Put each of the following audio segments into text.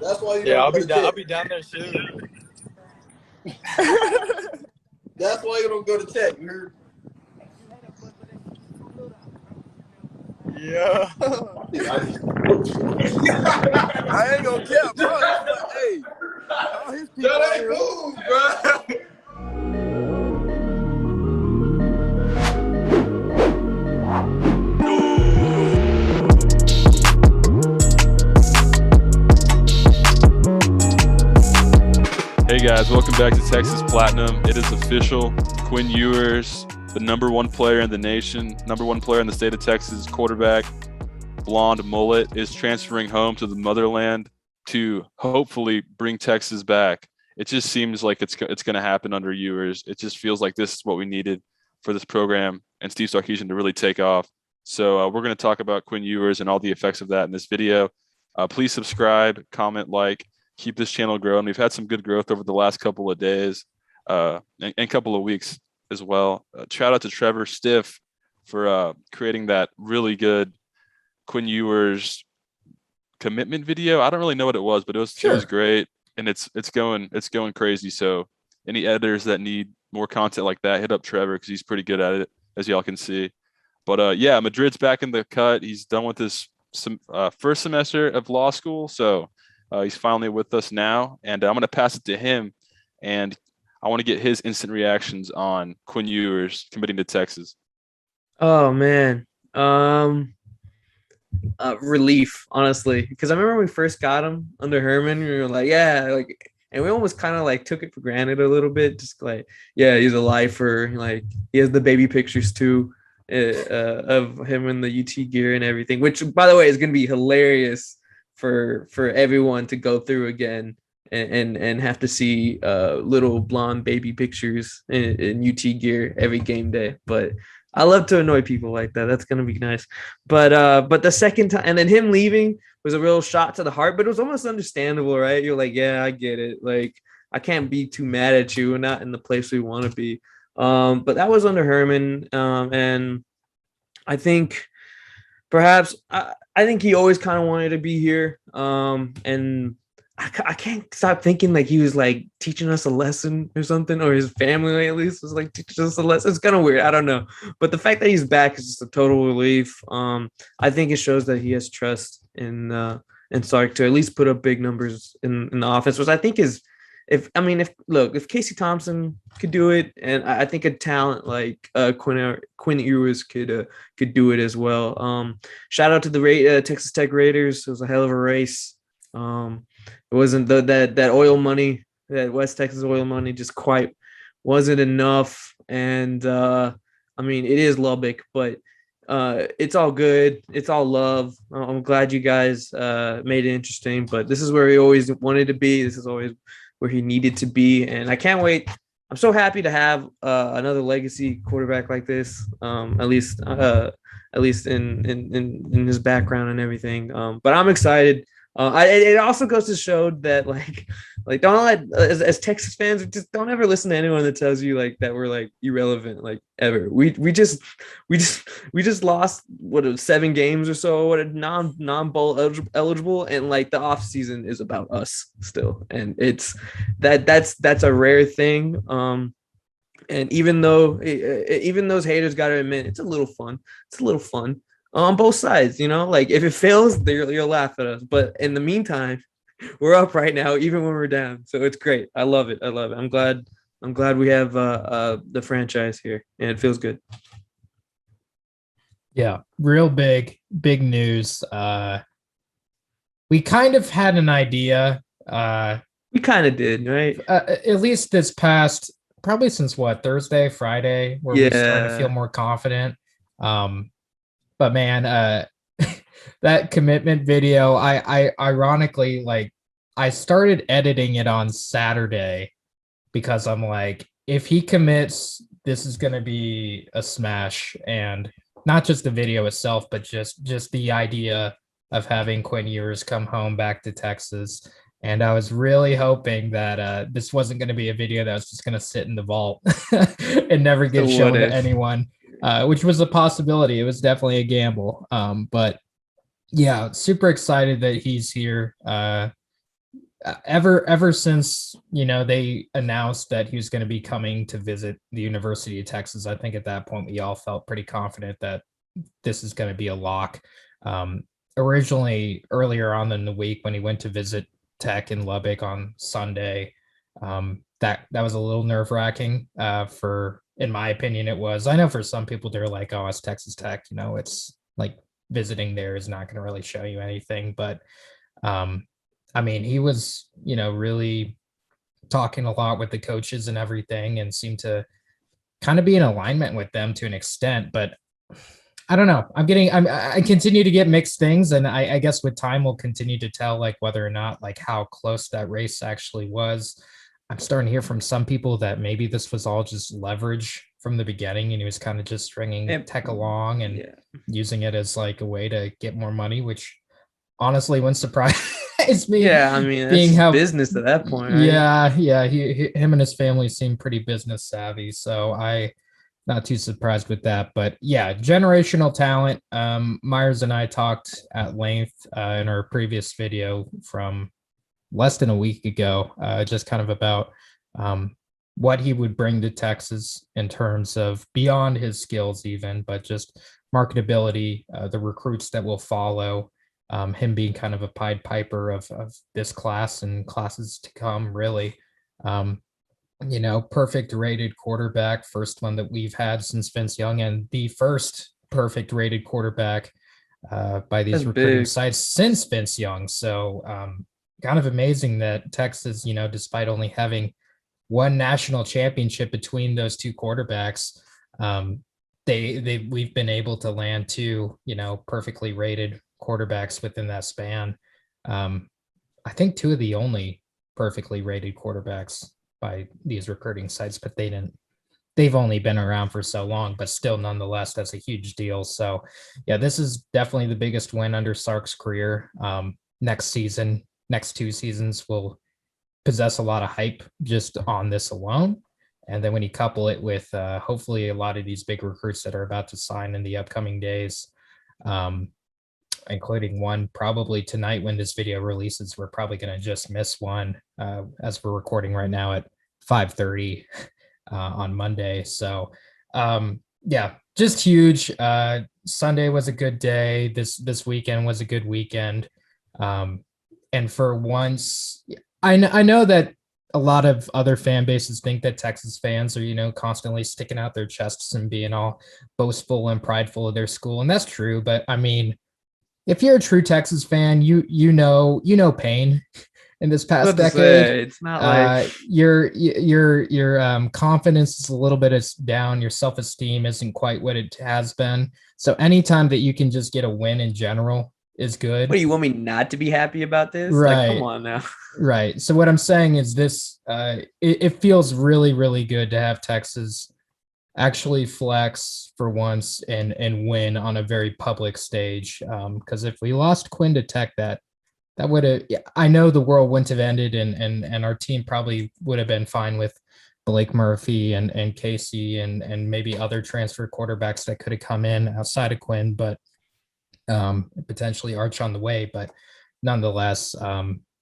That's why you Yeah, don't I'll go be to down. I'll Tech. be down there soon. That's why you don't go to Tech. You heard? Yeah. I ain't gonna cap, bro. It's like, hey, all his people That out ain't here. cool, bro. Hey guys, welcome back to Texas Platinum. It is official. Quinn Ewers, the number one player in the nation, number one player in the state of Texas, quarterback, blonde mullet, is transferring home to the motherland to hopefully bring Texas back. It just seems like it's going to happen under Ewers. It just feels like this is what we needed for this program and Steve Sarkisian to really take off. So we're going to talk about Quinn Ewers and all the effects of that in this video. Please subscribe, comment, like. Keep this channel growing. We've had some good growth over the last couple of days and couple of weeks as well. Shout out to Trevor Stiff for creating that really good Quinn Ewers commitment video. I don't really know what it was, but it was great, and it's going crazy. So any editors that need more content like that, hit up Trevor because he's pretty good at it, as y'all can see. But yeah, Madrid's back in the cut. He's done with his first semester of law school, so he's finally with us now, and I'm going to pass it to him, and I want to get his instant reactions on Quinn Ewers committing to Texas. Oh man, relief, honestly, because I remember when we first got him under Herman, we were like, yeah, like, and we almost kind of like took it for granted a little bit, just like, yeah, he's a lifer, like he has the baby pictures too of him in the UT gear and everything, which by the way is going to be hilarious for everyone to go through again and have to see little blonde baby pictures in UT gear every game day. But I love to annoy people like that. That's gonna be nice. But the second time, and then him leaving was a real shot to the heart, but it was almost understandable, right? You're like, yeah, I get it. Like, I can't be too mad at you. We're not in the place we want to be. But that was under Herman, and I think perhaps I think he always kind of wanted to be here. And I can't stop thinking like he was like teaching us a lesson or something, or his family at least was like teaching us a lesson. It's kind of weird. I don't know. But the fact that he's back is just a total relief. I think it shows that he has trust in Sark to at least put up big numbers in the offense, which I think is, if Casey Thompson could do it, and I think a talent like Quinn Ewers could do it as well. Shout out to the Texas Tech Raiders. It was a hell of a race. It wasn't that oil money, that West Texas oil money, just quite wasn't enough. And I mean, it is Lubbock, but it's all good. It's all love. I'm glad you guys made it interesting. But this is where he always wanted to be. This is always where he needed to be, and I can't wait. I'm so happy to have another legacy quarterback like this, at least in his background and everything. But I'm excited. It also goes to show that like don't let as Texas fans, just don't ever listen to anyone that tells you like that we're like irrelevant, like ever. We just lost 7 games or so, non-bowl eligible, and like the off season is about us still, and it's that's a rare thing. And even those haters got to admit it's a little fun. It's a little fun on both sides, like if it fails, you'll laugh at us. But in the meantime, we're up right now, even when we're down. So it's great. I love it. I'm glad we have the franchise here, and it feels good. Yeah, real big news. We kind of had an idea. We kind of did, right? At least this past, probably since Thursday, Friday, where we started to feel more confident. But man, that commitment video, I ironically, like, I started editing it on Saturday because I'm like, if he commits, this is going to be a smash. And not just the video itself, but just the idea of having Quinn Ewers come home back to Texas. And I was really hoping that this wasn't going to be a video that was just going to sit in the vault and never get shown to anyone. Which was a possibility. It was definitely a gamble. But yeah, super excited that he's here. ever since they announced that he was going to be coming to visit the University of Texas, I think at that point we all felt pretty confident that this is going to be a lock. Originally, earlier on in the week when he went to visit Tech in Lubbock on Sunday, that was a little nerve wracking. In my opinion, it was. I know for some people they're like, "Oh, it's Texas Tech," it's like visiting there is not going to really show you anything, but I mean, he was, really talking a lot with the coaches and everything and seemed to kind of be in alignment with them to an extent. But I don't know. I continue to get mixed things. And I guess with time, we'll continue to tell like whether or not like how close that race actually was. I'm starting to hear from some people that maybe this was all just leverage from the beginning and he was kind of just stringing Tech along and using it as like a way to get more money, which honestly wouldn't surprise me. Yeah, I mean, that's business at that point, right? Yeah. Him and his family seem pretty business savvy, so I not too surprised with that. But yeah, generational talent. Myers and I talked at length in our previous video from less than a week ago, just kind of about what he would bring to Texas in terms of beyond his skills even, but just marketability, the recruits that will follow, him being kind of a Pied Piper of this class and classes to come, really. Perfect rated quarterback, first one that we've had since Vince Young, and the first perfect rated quarterback by these recruiting sites since Vince Young. So kind of amazing that Texas, despite only having one national championship between those two quarterbacks, we've been able to land two, perfectly rated quarterbacks within that span. I think two of the only perfectly rated quarterbacks by these recruiting sites, but they've only been around for so long, but still nonetheless, that's a huge deal. So yeah, this is definitely the biggest win under Sark's career. Next two seasons will possess a lot of hype just on this alone. And then when you couple it with hopefully a lot of these big recruits that are about to sign in the upcoming days, including one probably tonight when this video releases, we're probably going to just miss one as we're recording right now at 5:30 on Monday. So yeah, just huge. Sunday was a good day. This weekend was a good weekend. And for once, I know that a lot of other fan bases think that Texas fans are, constantly sticking out their chests and being all boastful and prideful of their school. And that's true. But I mean, if you're a true Texas fan, you know pain in this past decade. It's not like your confidence is a little bit down. Your self-esteem isn't quite what it has been. So anytime that you can just get a win in general is good. What do you want me not to be happy about this? Right. Like, come on now. Right. So what I'm saying is this, it feels really, really good to have Texas actually flex for once and win on a very public stage. Because if we lost Quinn to Tech, that would have, I know the world wouldn't have ended and our team probably would have been fine with Blake Murphy and Casey and maybe other transfer quarterbacks that could have come in outside of Quinn, but potentially Arch on the way. But nonetheless,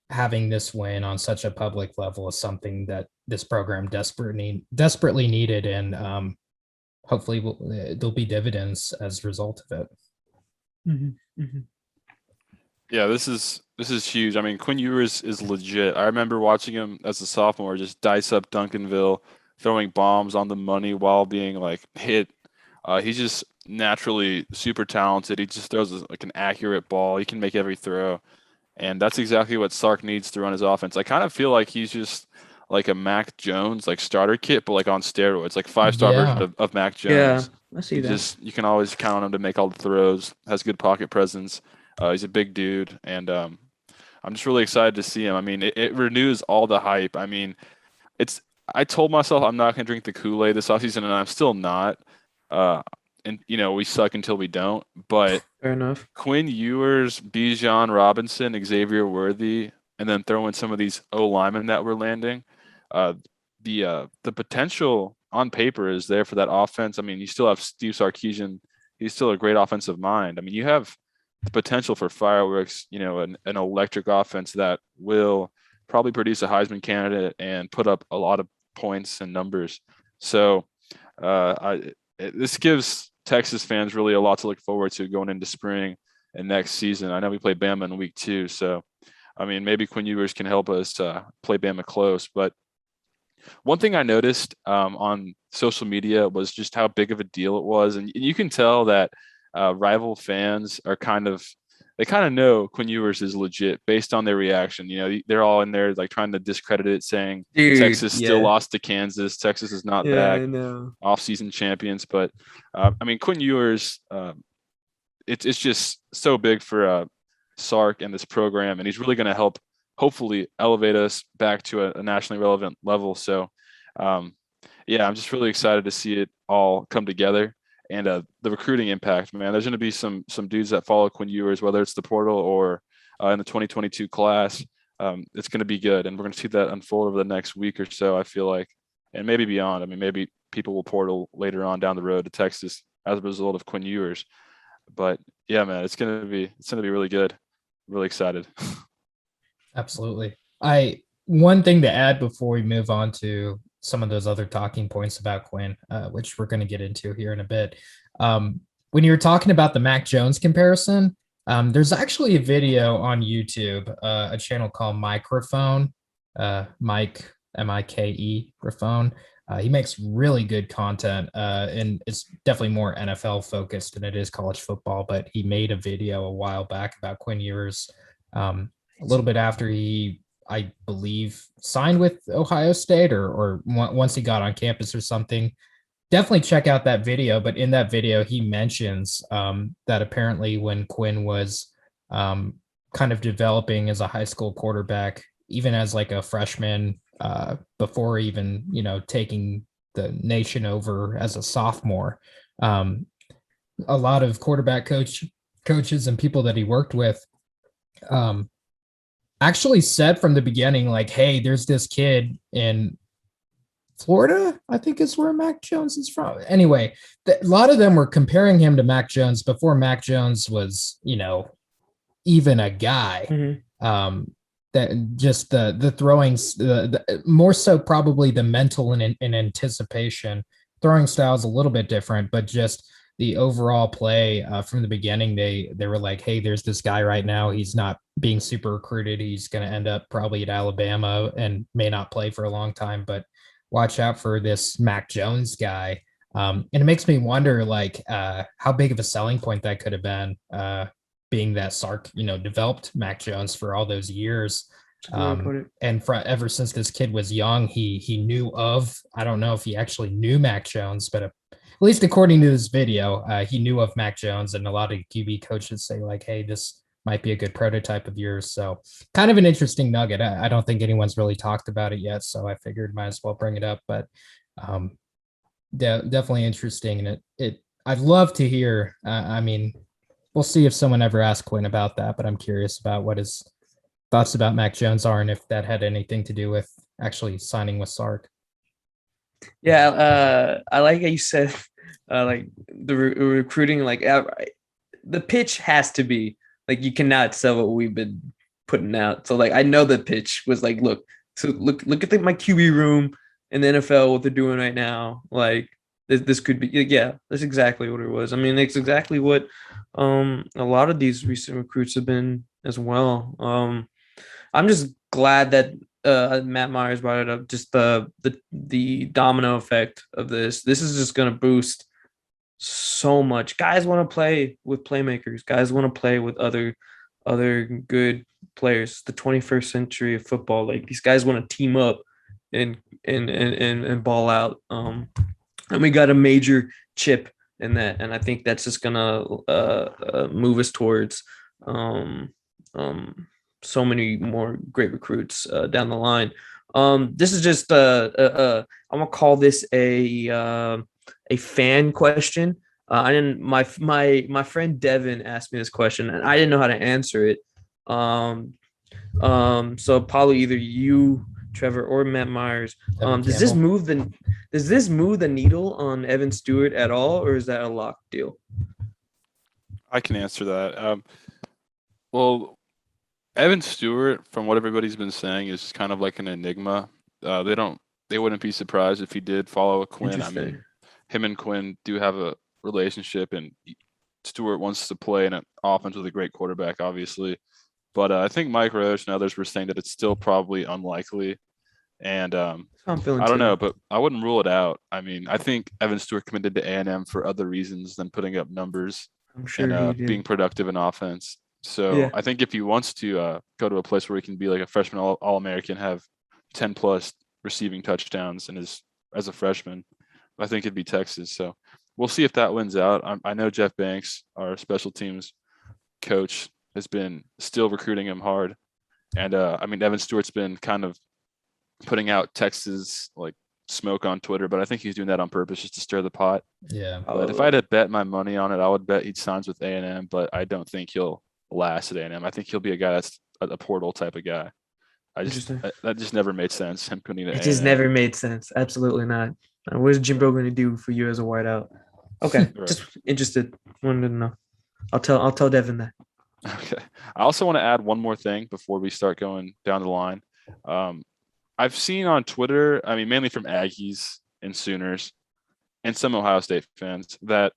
having this win on such a public level is something that this program desperately needed, and hopefully there'll be dividends as a result of it. Mm-hmm. Mm-hmm. Yeah, this is huge. I mean, Quinn Ewers is legit. I remember watching him as a sophomore just dice up Duncanville, throwing bombs on the money while being like hit. He's just naturally super talented. He just throws like an accurate ball. He can make every throw. And that's exactly what Sark needs to run his offense. I kind of feel like he's just like a Mac Jones, like starter kit, but like on steroids, like 5-star version of Mac Jones. Yeah, I see that. You can always count on him to make all the throws, has good pocket presence. He's a big dude. And I'm just really excited to see him. I mean, it renews all the hype. I mean, I told myself I'm not going to drink the Kool-Aid this offseason, and I'm still not. And we suck until we don't. But fair enough. Quinn Ewers, Bijan Robinson, Xavier Worthy, and then throw in some of these O linemen that we're landing. The potential on paper is there for that offense. I mean, you still have Steve Sarkisian. He's still a great offensive mind. I mean, you have the potential for fireworks. An electric offense that will probably produce a Heisman candidate and put up a lot of points and numbers. So this gives Texas fans really a lot to look forward to going into spring and next season. I know we play Bama in week 2, so I mean, maybe Quinn Ewers can help us play Bama close. But one thing I noticed on social media was just how big of a deal it was, and you can tell that rival fans are kind of know Quinn Ewers is legit based on their reaction. You know, they're all in there like trying to discredit it, saying Texas still lost to Kansas. Texas is not back. Off-season champions, but I mean, Quinn Ewers, it's just so big for Sark and this program, and he's really going to help hopefully elevate us back to a nationally relevant level. So I'm just really excited to see it all come together. And the recruiting impact, man, there's going to be some dudes that follow Quinn Ewers, whether it's the portal or in the 2022 class. It's going to be good, and we're going to see that unfold over the next week or so, I feel like, and maybe beyond. I mean, maybe people will portal later on down the road to Texas as a result of Quinn Ewers. But yeah, man, it's going to be really good. Really excited. Absolutely. One thing to add before we move on to some of those other talking points about Quinn, which we're going to get into here in a bit. When you were talking about the Mac Jones comparison, there's actually a video on YouTube, a channel called Microphone, Mike, M-I-K-E, Microphone. He makes really good content, and it's definitely more NFL focused than it is college football, but he made a video a while back about Quinn Ewers, a little bit after he, I believe, signed with Ohio State or once he got on campus or something. Definitely check out that video. But in that video, he mentions that apparently when Quinn was kind of developing as a high school quarterback, even as like a freshman, before even, taking the nation over as a sophomore, a lot of quarterback coaches and people that he worked with actually said from the beginning, like, hey, there's this kid in Florida, I think is where Mac Jones is from. Anyway, a lot of them were comparing him to Mac Jones before Mac Jones was, even a guy. Mm-hmm. That just the throwing, the more so probably the mental and anticipation. Throwing style is a little bit different, but just the overall play from the beginning, they were like, hey, there's this guy right now. He's not being super recruited. He's going to end up probably at Alabama and may not play for a long time, but watch out for this Mac Jones guy. And it makes me wonder, like, how big of a selling point that could have been, being that Sark, developed Mac Jones for all those years. And ever since this kid was young, he knew of, I don't know if he actually knew Mac Jones, but at least according to this video, he knew of Mac Jones, and a lot of QB coaches say like, hey, this might be a good prototype of yours. So kind of an interesting nugget. I don't think anyone's really talked about it yet, so I figured might as well bring it up. But definitely interesting. And I'd love to hear, I mean, we'll see if someone ever asks Quinn about that, but I'm curious about what his thoughts about Mac Jones are and if that had anything to do with actually signing with Sark. Yeah, I like how you said, like the recruiting, like the pitch has to be like, you cannot sell what we've been putting out. So like, I know the pitch was like, look at my QB room in the NFL, what they're doing right now. Like this could be, yeah, that's exactly what it was. I mean, it's exactly what a lot of these recent recruits have been as well. I'm just glad that Matt Myers brought it up. Just the domino effect of this. This is just going to boost so much. Guys want to play with playmakers. Guys want to play with other good players. The 21st century of football. Like, these guys want to team up and ball out. And we got a major chip in that, and I think that's just gonna move us towards so many more great recruits down the line. This is just I'm gonna call this a fan question. My friend Devin asked me this question, and I didn't know how to answer it. So probably either you, Trevor, or Matt Myers. Does this move the needle on Evan Stewart at all, or is that a lock deal? I can answer that. Well, Evan Stewart, from what everybody's been saying, is kind of like an enigma. They wouldn't be surprised if he did follow a Quinn. I mean, Interesting. him and Quinn do have a relationship, and Stewart wants to play in an offense with a great quarterback, obviously. But I think Mike Roach and others were saying that it's still probably unlikely. And That's how I'm feeling I don't too. know, but I wouldn't rule it out. I mean, I think Evan Stewart committed to A&M for other reasons than putting up numbers I'm and sure he did. being productive in offense. So Yeah. I think if he wants to go to a place where he can be like a freshman All-American, have 10 plus receiving touchdowns and as a freshman, I think it'd be Texas. So we'll see if that wins out. I know Jeff Banks, our special teams coach, has been still recruiting him hard. And I mean, Evan Stewart's been kind of putting out Texas like smoke on Twitter, but I think he's doing that on purpose just to stir the pot. Yeah. But if I had to bet my money on it, I would bet he signs with A&M, but I don't think he'll last at A&M. I think he'll be a guy that's a portal type of guy. That just never made sense. Him putting It just never made sense. Absolutely not. What is Jimbo going to do for you as a wideout? Okay, Right. just interested. Wanted to know. I'll tell Devin that. Okay. I also want to add one more thing before we start going down the line. I've seen on Twitter, I mean, mainly from Aggies and Sooners and some Ohio State fans, that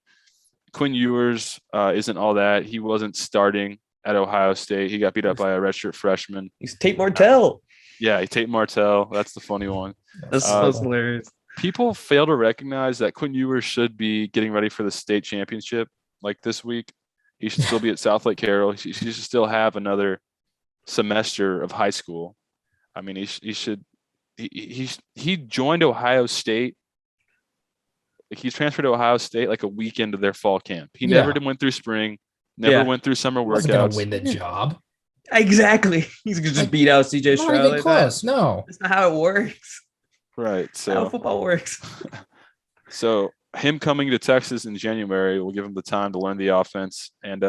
Quinn Ewers isn't all that. He wasn't starting at Ohio State. He got beat up by a redshirt freshman. He's Tate Martell. Yeah, Tate Martell. That's the funny one. That's hilarious. People fail to recognize that Quinn Ewers should be getting ready for the state championship like this week. He should still be at South Lake Carroll. He should still have another semester of high school. I mean, he joined Ohio State. Like, he's transferred to Ohio State like a week into their fall camp. He never went through spring, never went through summer Wasn't gonna workouts. win the job. Exactly. He's gonna just beat out CJ Not Stroud. even like close. that. No. That's not how it works. Right. That's how So football works. So him coming to Texas in January will give him the time to learn the offense, and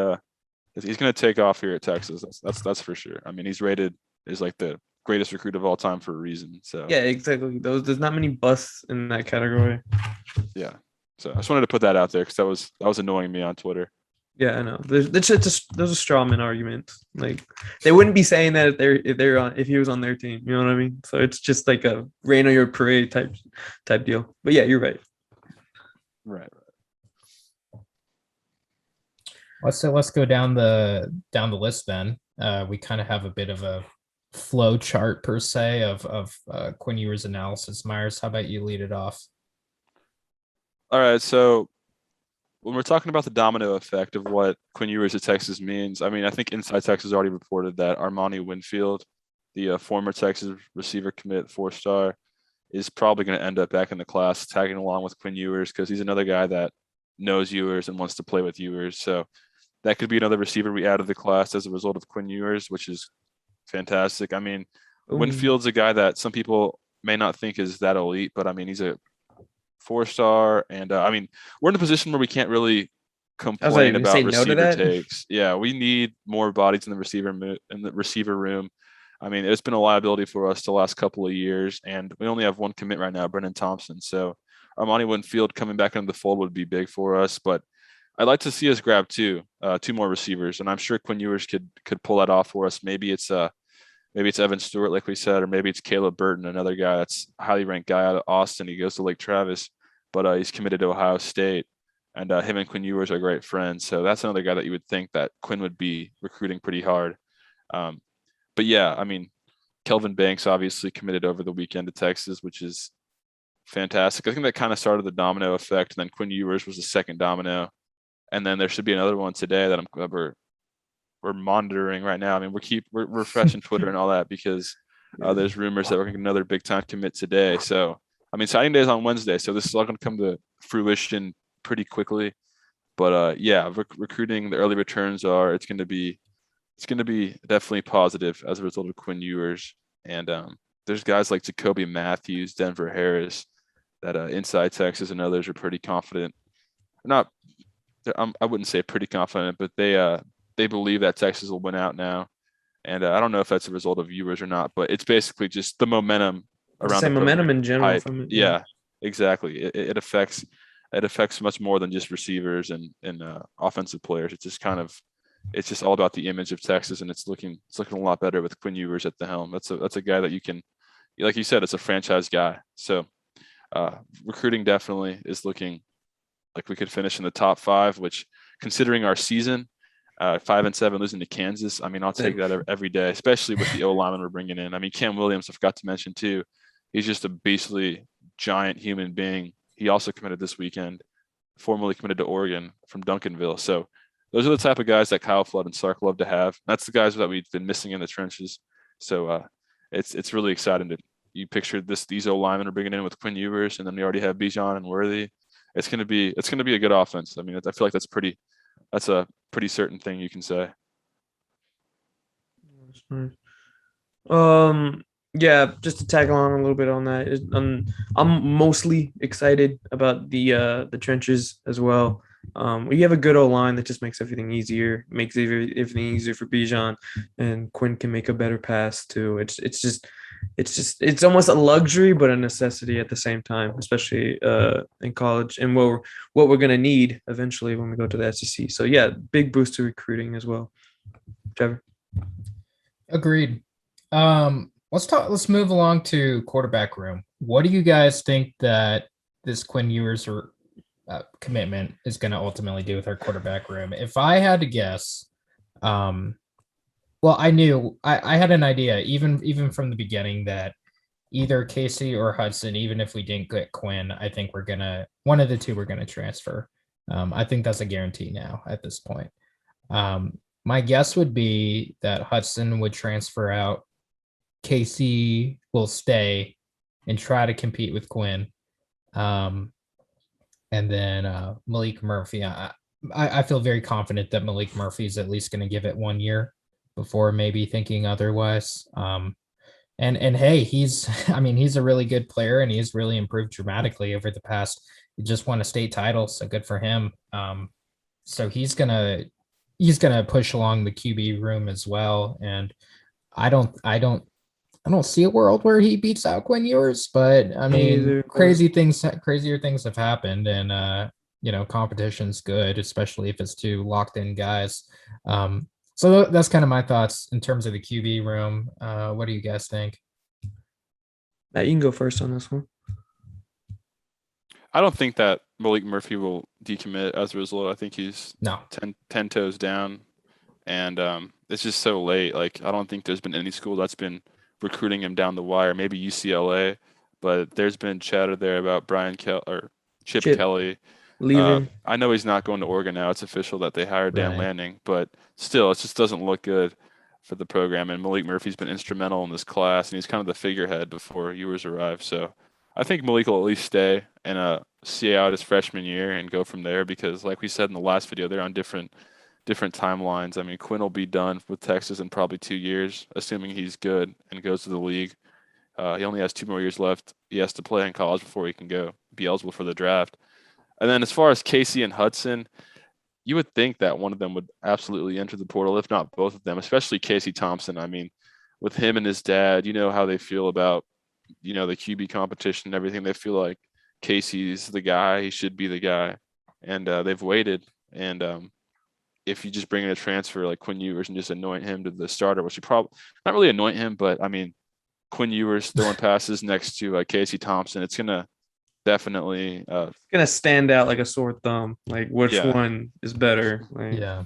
he's going to take off here at Texas. That's for sure. I mean, he's rated as like the greatest recruit of all time for a reason. So Yeah, exactly. There's not many busts in that category. yeah. So I just wanted to put that out there because that was annoying me on Twitter. Yeah, I know. There's a straw man argument. Like, they wouldn't be saying that if he was on their team. You know what I mean? So it's just like a rain on your parade type deal. But yeah, you're right. Right. Let's go down the list then. We kind of have a bit of a flow chart per se of Quinn Ewers analysis. Myers, how about you lead it off? All right. So when we're talking about the domino effect of what Quinn Ewers at Texas means, I mean, I think Inside Texas already reported that Armani Winfield, the former Texas receiver commit 4-star, is probably going to end up back in the class, tagging along with Quinn Ewers, because he's another guy that knows Ewers and wants to play with Ewers. So that could be another receiver we add to the class as a result of Quinn Ewers, which is fantastic. I mean, Winfield's a guy that some people may not think is that elite, but I mean, he's a 4-star, and I mean, we're in a position where we can't really complain about receiver takes. Yeah, we need more bodies in the receiver room. I mean, it's been a liability for us the last couple of years, and we only have one commit right now, Brennan Thompson. So Armani Winfield coming back into the fold would be big for us, but I'd like to see us grab two more receivers, and I'm sure Quinn Ewers could pull that off for us. Maybe it's Evan Stewart, like we said, or maybe it's Caleb Burton, another guy that's a highly ranked guy out of Austin. He goes to Lake Travis, but he's committed to Ohio State, and him and Quinn Ewers are great friends. So that's another guy that you would think that Quinn would be recruiting pretty hard. But yeah, I mean, Kelvin Banks obviously committed over the weekend to Texas, which is fantastic. I think that kind of started the domino effect, and then Quinn Ewers was the second domino, and then there should be another one today that we're monitoring right now. I mean, we're refreshing Twitter and all that because there's rumors that we're going to get another big time commit today. So I mean, signing day is on Wednesday, so this is all going to come to fruition pretty quickly. But yeah, recruiting, the early returns are it's going to be definitely positive as a result of Quinn Ewers. And there's guys like Jacoby Matthews, Denver Harris, that Inside Texas and others are pretty confident. I wouldn't say pretty confident, but they believe that Texas will win out now. And I don't know if that's a result of Ewers or not, but it's basically just the momentum around the momentum in general. Yeah, exactly. It affects much more than just receivers and offensive players. It just kind of it's just all about the image of Texas, and it's looking a lot better with Quinn Ewers at the helm. That's a guy that you can, like you said, it's a franchise guy. So recruiting definitely is looking like we could finish in the top 5, which considering our season, 5-7 losing to Kansas, I mean, I'll take that every day, especially with the O lineman we're bringing in. I mean, Cam Williams, I forgot to mention too. He's just a beastly giant human being. He also committed this weekend, formerly committed to Oregon from Duncanville. So those are the type of guys that Kyle Flood and Sark love to have. That's the guys that we've been missing in the trenches. So it's really exciting to you picture these O linemen are bringing in with Quinn Ewers, and then we already have Bijan and Worthy. It's gonna be a good offense. I mean, I feel like that's a pretty certain thing you can say. Yeah, just to tag along a little bit on that, I'm mostly excited about the trenches as well. We have a good O line that just makes everything easier, makes everything easier for Bijan, and Quinn can make a better pass too. It's almost a luxury but a necessity at the same time, especially in college, and what we're gonna need eventually when we go to the SEC. So yeah, big boost to recruiting as well. Trevor. Agreed. Let's move along to quarterback room. What do you guys think that this Quinn Ewers commitment is going to ultimately do with our quarterback room? If I had to guess, well, I knew I had an idea even from the beginning that either Casey or Hudson, even if we didn't get Quinn, I think one of the two we're gonna transfer. I think that's a guarantee now at this point. My guess would be that Hudson would transfer out. Casey will stay and try to compete with Quinn. And then Malik Murphy, I feel very confident that Malik Murphy is at least going to give it 1 year before maybe thinking otherwise. And hey, he's a really good player, and he's really improved dramatically over the past. He just won a state title, so good for him. So he's gonna push along the QB room as well. And I don't see a world where he beats out Quinn Ewers, but I mean, crazier things have happened, and competition's good, especially if it's two locked in guys. So that's kind of my thoughts in terms of the QB room. What do you guys think? Matt, you can go first on this one. I don't think that Malik Murphy will decommit as a result. I think he's 10 toes down, and it's just so late. Like, I don't think there's been any school that's been recruiting him down the wire. Maybe UCLA, but there's been chatter there about Chip Kelly leaving. I know he's not going to Oregon now. It's official that they hired Dan Lanning, but still, it just doesn't look good for the program. And Malik Murphy's been instrumental in this class, and he's kind of the figurehead before Ewers arrived. So I think Malik will at least stay and see out his freshman year and go from there, because like we said in the last video, they're on different timelines. I mean, Quinn will be done with Texas in probably 2 years, assuming he's good and goes to the league. He only has 2 more years left. He has to play in college before he can be eligible for the draft. And then as far as Casey and Hudson, you would think that one of them would absolutely enter the portal, if not both of them, especially Casey Thompson. I mean, with him and his dad, you know how they feel about, the QB competition and everything. They feel like Casey's the guy. He should be the guy. And they've waited. And if you just bring in a transfer like Quinn Ewers and just anoint him to the starter, which you probably not really anoint him, but I mean, Quinn Ewers throwing passes next to Casey Thompson, it's going to definitely it's going to stand out like a sore thumb. Like, which one is better? Yeah.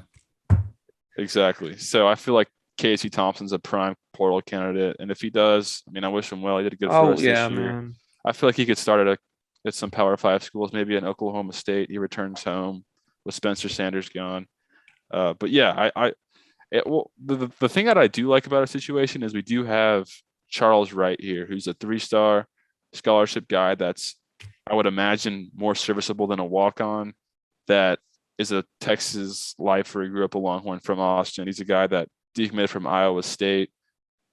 Exactly. So I feel like Casey Thompson's a prime portal candidate. And if he does, I mean, I wish him well. He did a good for us this year. Man. I feel like he could start at some Power 5 schools, maybe in Oklahoma State. He returns home with Spencer Sanders gone. But yeah, the thing that I do like about our situation is we do have Charles Wright here, who's a 3-star scholarship guy that's, I would imagine, more serviceable than a walk-on, that is a Texas lifer. He grew up a Longhorn from Austin. He's a guy that decommitted from Iowa State,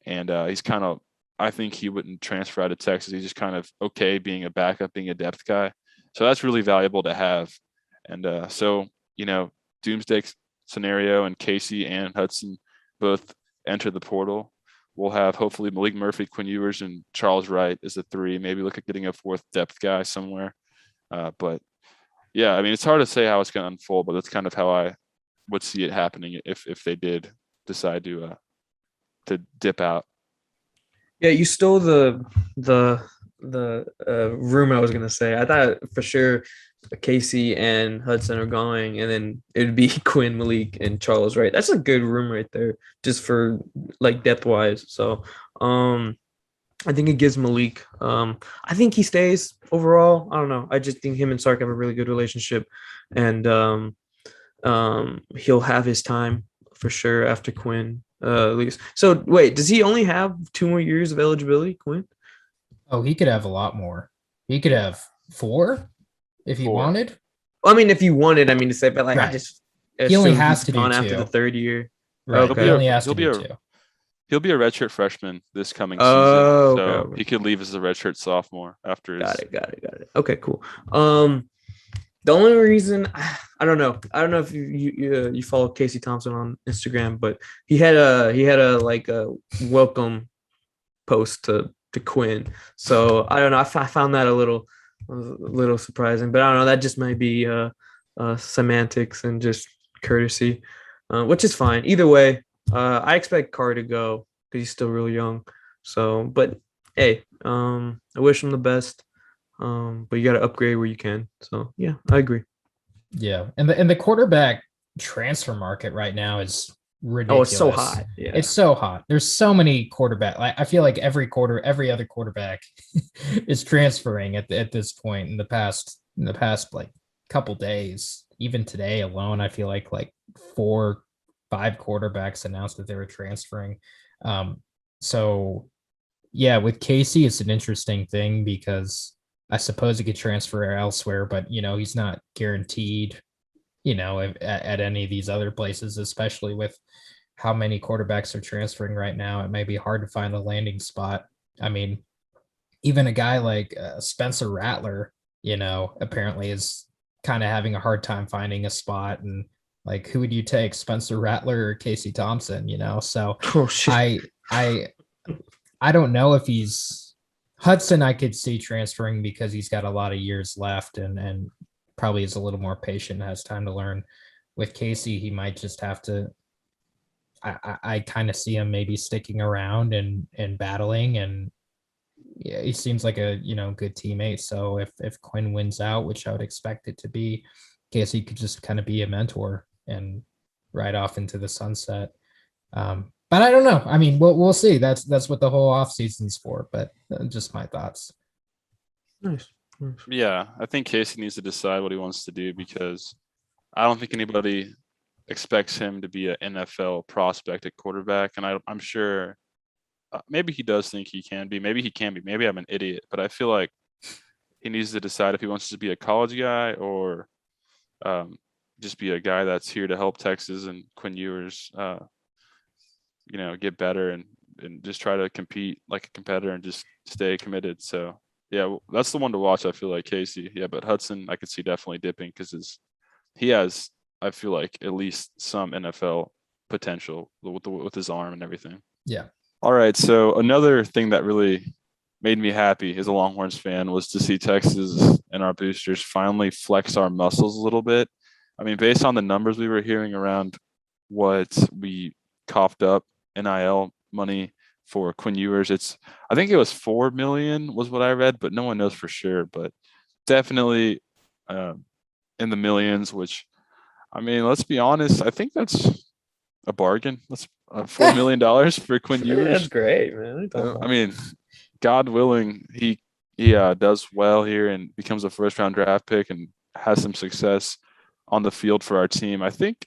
and he's kind of, I think he wouldn't transfer out of Texas. He's just kind of okay being a backup, being a depth guy. So that's really valuable to have. And so, doomsday scenario, and Casey and Hudson both enter the portal. We'll have hopefully Malik Murphy, Quinn Ewers, and Charles Wright as the 3. Maybe look at getting a 4th depth guy somewhere. But yeah, I mean, it's hard to say how it's going to unfold, but that's kind of how I would see it happening if they did decide to dip out. Yeah, you stole the room I was gonna say. I thought for sure Casey and Hudson are going, and then it'd be Quinn, Malik, and Charles, right? That's a good room right there, just for like depth wise. So I think it gives Malik. I think he stays overall. I don't know. I just think him and Sark have a really good relationship, and he'll have his time for sure after Quinn leaves. So wait, does he only have 2 more years of eligibility, Quinn? Oh, he could have a lot more. He could have 4 if he wanted. Well, I mean, if you wanted, I mean to say, but like Right. I just He only assume has he's to do gone 2. after the 3rd year. Right. Okay. He only has to do 2. He'll be a redshirt freshman this coming Oh, season, so okay. he could leave as a redshirt sophomore after his. Got it. Okay, cool. The only reason I don't know if you follow Casey Thompson on Instagram, but he had a like a welcome post to Quinn. So I don't know. I found that a little surprising, but I don't know. That just might be semantics and just courtesy, which is fine. Either way, I expect Carr to go because he's still real young. So, but hey, I wish him the best. But you got to upgrade where you can. So yeah, I agree. Yeah, and the quarterback transfer market right now is ridiculous. Oh, it's so hot. Yeah, it's so hot. There's so many quarterback. I feel like every other quarterback is transferring at this point in the past like couple days. Even today alone, I feel like 4-5 quarterbacks announced that they were transferring. So yeah, with Casey, it's an interesting thing because I suppose he could transfer elsewhere, but he's not guaranteed, at any of these other places, especially with how many quarterbacks are transferring right now. It may be hard to find a landing spot. I mean, even a guy like Spencer Rattler, apparently is kind of having a hard time finding a spot. And like, who would you take, Spencer Rattler or Casey Thompson? So I don't know if he's Hudson. I could see transferring because he's got a lot of years left and probably is a little more patient, has time to learn. With Casey, he might just have to. I kind of see him maybe sticking around and battling, and yeah, he seems like a good teammate. So if Quinn wins out, which I would expect it to be, Casey could just kind of be a mentor and ride off into the sunset. But I don't know. I mean, we'll see. That's what the whole off season's for. But just my thoughts. Nice. Yeah, I think Casey needs to decide what he wants to do because I don't think anybody expects him to be an NFL prospect at quarterback, and I'm sure maybe he does think he can be. Maybe he can be. Maybe I'm an idiot, but I feel like he needs to decide if he wants to be a college guy or just be a guy that's here to help Texas and Quinn Ewers, get better and just try to compete like a competitor and just stay committed. So yeah, that's the one to watch. I feel like Casey. Yeah, but Hudson, I could see definitely dipping because he has, I feel like, at least some NFL potential with his arm and everything. Yeah. All right. So another thing that really made me happy as a Longhorns fan was to see Texas and our boosters finally flex our muscles a little bit. I mean, based on the numbers we were hearing around what we coughed up NIL money for Quinn Ewers, I think it was $4 million was what I read, but no one knows for sure. But definitely in the millions, which, I mean, let's be honest, I think that's a bargain. That's $4 million for Quinn Ewers. That's great, man. I mean, God willing, he does well here and becomes a first-round draft pick and has some success on the field for our team. I think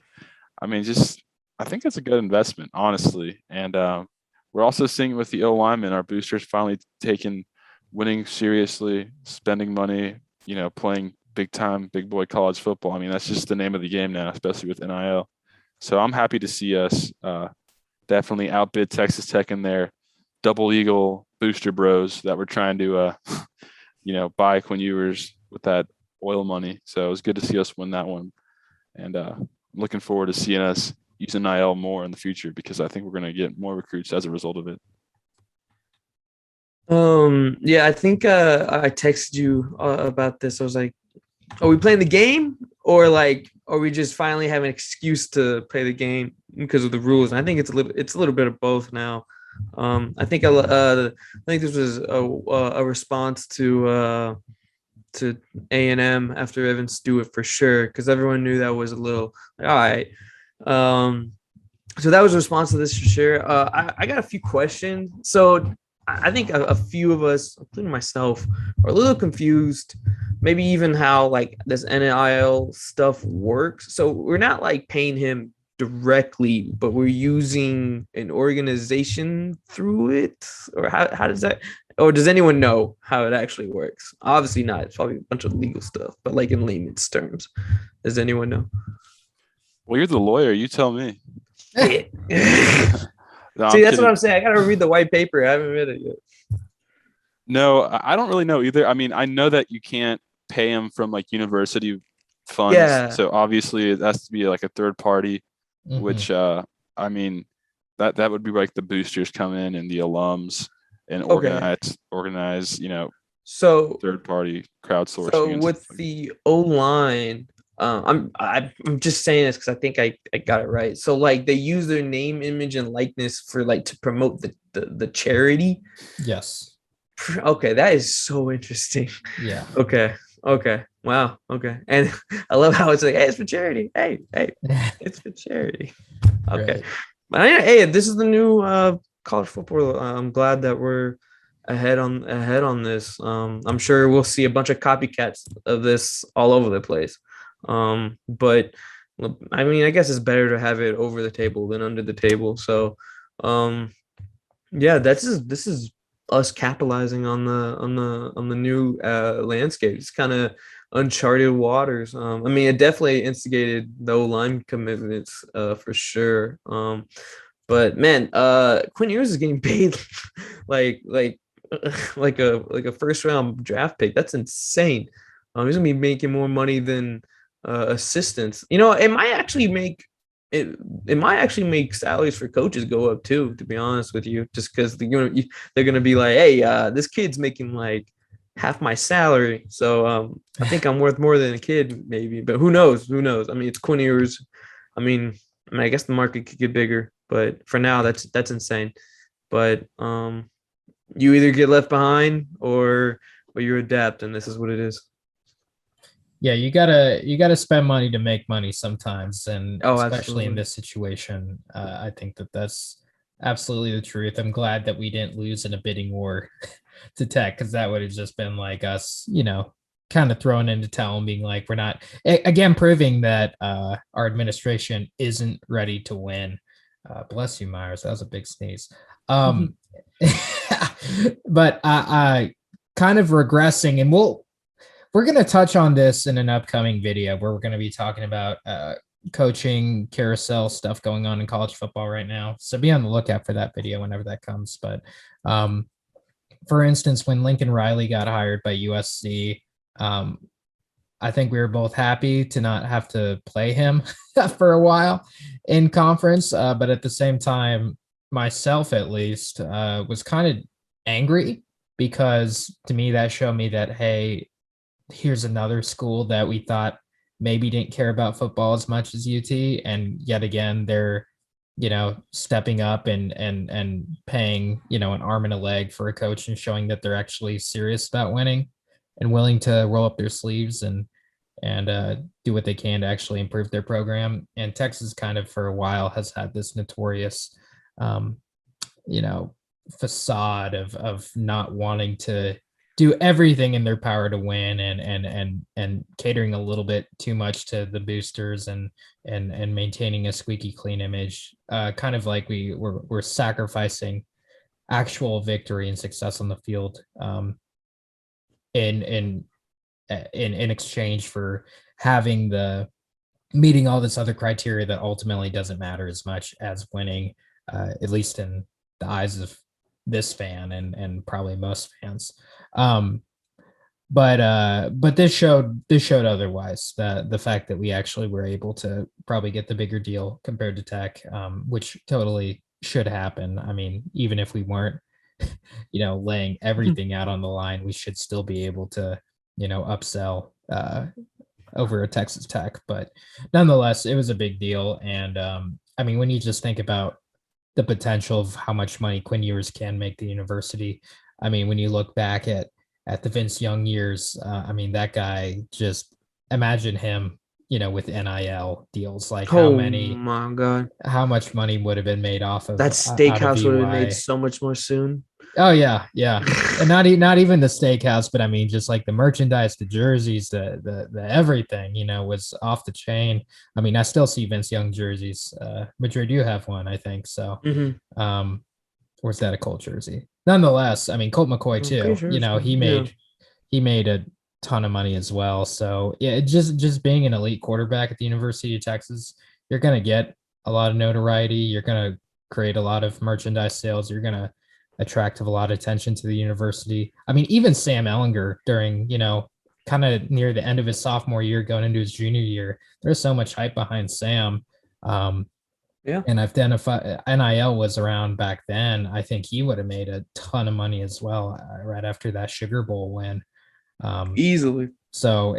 it's a good investment, honestly. And we're also seeing with the O-linemen, our boosters finally taking winning seriously, spending money, playing big-time, big-boy college football. I mean, that's just the name of the game now, especially with NIL. So I'm happy to see us definitely outbid Texas Tech in their double eagle booster bros that were trying to, buy Quinn Ewers with that oil money. So it was good to see us win that one. And I'm looking forward to seeing us use NIL more in the future because I think we're going to get more recruits as a result of it. Yeah, I think I texted you about this. I was like, are we playing the game or we just finally have an excuse to play the game because of the rules. And I think it's a little bit of both now. I think this was a response to A&M after Evan Stewart for sure, because everyone knew that was a little like, all right. So that was a response to this for sure. I got a few questions. So I think a few of us, including myself, are a little confused. Maybe even how like this NIL stuff works. So we're not like paying him directly, but we're using an organization through it, or how does that, or does anyone know how it actually works? Obviously not. It's probably a bunch of legal stuff, but like in layman's terms, does anyone know? Well, you're the lawyer. You tell me. No, See, that's what I'm saying. I gotta read the white paper. I haven't read it yet. No, I don't really know either. I mean, I know that you can't pay him from like university funds. Yeah. So obviously it has to be like a third party, which I mean, that would be like the boosters come in and the alums and organize, you know, so third party crowdsourcing. So with the O-line, I'm just saying this because I think I got it right. So like they use their name, image, and likeness for like to promote the charity. Yes. Okay, that is so interesting. Yeah. Okay. Wow. Okay. And I love how it's like, hey, it's for charity. Hey, it's for charity. Okay. Right. But hey, this is the new college football. I'm glad that we're ahead on this. I'm sure we'll see a bunch of copycats of this all over the place. But I mean, I guess it's better to have it over the table than under the table. So, yeah, this is us capitalizing on the new landscape. It's kind of uncharted waters. I mean, it definitely instigated the O-line commitments for sure. But man, Quinn Ewers is getting paid like a first round draft pick. That's insane. He's gonna be making more money than assistants. You know, it might actually make salaries for coaches go up too, to be honest with you, just because they're gonna be like, hey, this kid's making like half my salary, so I think I'm worth more than a kid, maybe. But who knows? I mean, it's Quinn Ewers. I mean, I guess the market could get bigger, but for now, that's insane. But you either get left behind or you adapt, and this is what it is. Yeah, you gotta spend money to make money sometimes, and especially absolutely. in this situation, I think that's absolutely the truth. I'm glad that we didn't lose in a bidding war to Tech, because that would have just been like us, you know, kind of thrown into town, being like, we're not, again, proving that our administration isn't ready to win. Bless you, Myers. That was a big sneeze. But I kind of regressing, and we're going to touch on this in an upcoming video where we're going to be talking about coaching carousel stuff going on in college football right now. So be on the lookout for that video whenever that comes. But for instance, when Lincoln Riley got hired by USC, I think we were both happy to not have to play him for a while in conference. But at the same time, myself at least was kind of angry, because to me that showed me that, hey, here's another school that we thought maybe didn't care about football as much as UT, and yet again they're, you know, stepping up and paying, you know, an arm and a leg for a coach, and showing that they're actually serious about winning and willing to roll up their sleeves and do what they can to actually improve their program. And Texas kind of for a while has had this notorious you know, facade of not wanting to do everything in their power to win, and catering a little bit too much to the boosters and maintaining a squeaky clean image, kind of like we're sacrificing actual victory and success on the field in exchange for meeting all this other criteria that ultimately doesn't matter as much as winning, at least in the eyes of this fan and probably most fans. But this showed otherwise. The fact that we actually were able to probably get the bigger deal compared to Tech, which totally should happen. I mean, even if we weren't, you know, laying everything out on the line, we should still be able to, you know, upsell over at Texas Tech. But nonetheless, it was a big deal. And I mean, when you just think about the potential of how much money Quinn Ewers can make the university, I mean, when you look back at the Vince Young years, I mean, that guy, just imagine him, with NIL deals, like Oh my God, how much money would have been made off of that out of steakhouse would have VY. made so much more soon. Oh yeah, and not even the steakhouse, but I mean, just like the merchandise, the jerseys, the everything, was off the chain. I mean, I still see Vince Young jerseys. Madrid, you have one, I think so. Mm-hmm. Or is that a Colt jersey? Nonetheless, I mean, Colt McCoy too. Sure He made a ton of money as well. So yeah, just being an elite quarterback at the University of Texas, you're gonna get a lot of notoriety. You're gonna create a lot of merchandise sales. You're gonna attract a lot of attention to the university. I mean, even Sam Ellinger during, kind of near the end of his sophomore year, going into his junior year, there's so much hype behind Sam. And I've identified NIL was around back then. I think he would have made a ton of money as well right after that Sugar Bowl win. Easily. So